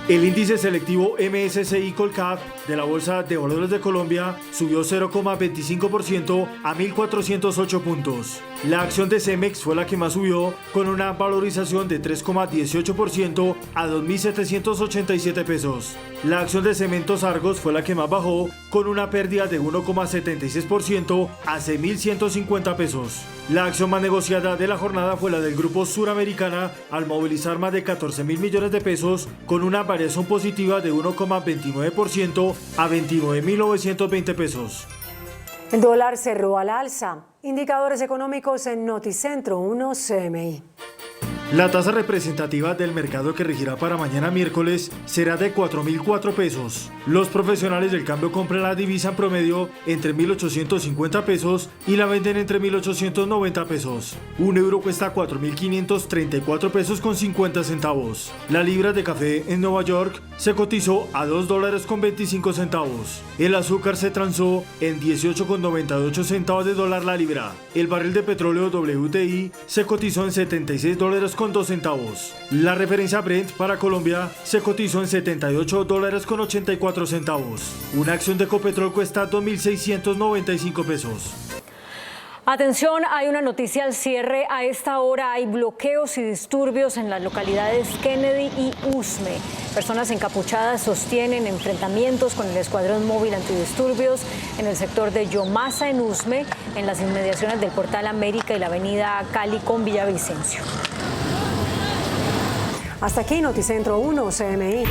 El índice selectivo MSCI Colcap de la Bolsa de Valores de Colombia subió 0,25% a 1.408 puntos. La acción de Cemex fue la que más subió, con una valorización de 3,18% a 2.787 pesos. La acción de Cementos Argos fue la que más bajó, con una pérdida de 1,76% a 6.150 pesos. La acción más negociada de la jornada fue la del Grupo Suramericana, al movilizar más de 14.000 millones de pesos, con una variación positiva de 1,29% a 29.920 pesos. El dólar cerró al alza. Indicadores económicos en Noticentro 1 CMI. La tasa representativa del mercado que regirá para mañana miércoles será de 4.004 pesos. Los profesionales del cambio compran la divisa en promedio entre 1.850 pesos y la venden entre 1.890 pesos. Un euro cuesta 4.534 pesos con 50 centavos. La libra de café en Nueva York se cotizó a $2.25. El azúcar se transó en 18,98 centavos de dólar la libra. El barril de petróleo WTI se cotizó en $76.02. La referencia Brent para Colombia se cotizó en $78.84. Una acción de Ecopetrol cuesta 2.695 pesos. Atención, hay una noticia al cierre. A esta hora hay bloqueos y disturbios en las localidades Kennedy y Usme. Personas encapuchadas sostienen enfrentamientos con el Escuadrón Móvil Antidisturbios en el sector de Yomasa en Usme, en las inmediaciones del Portal América y la avenida Cali con Villavicencio. Hasta aquí Noticentro 1 CMI.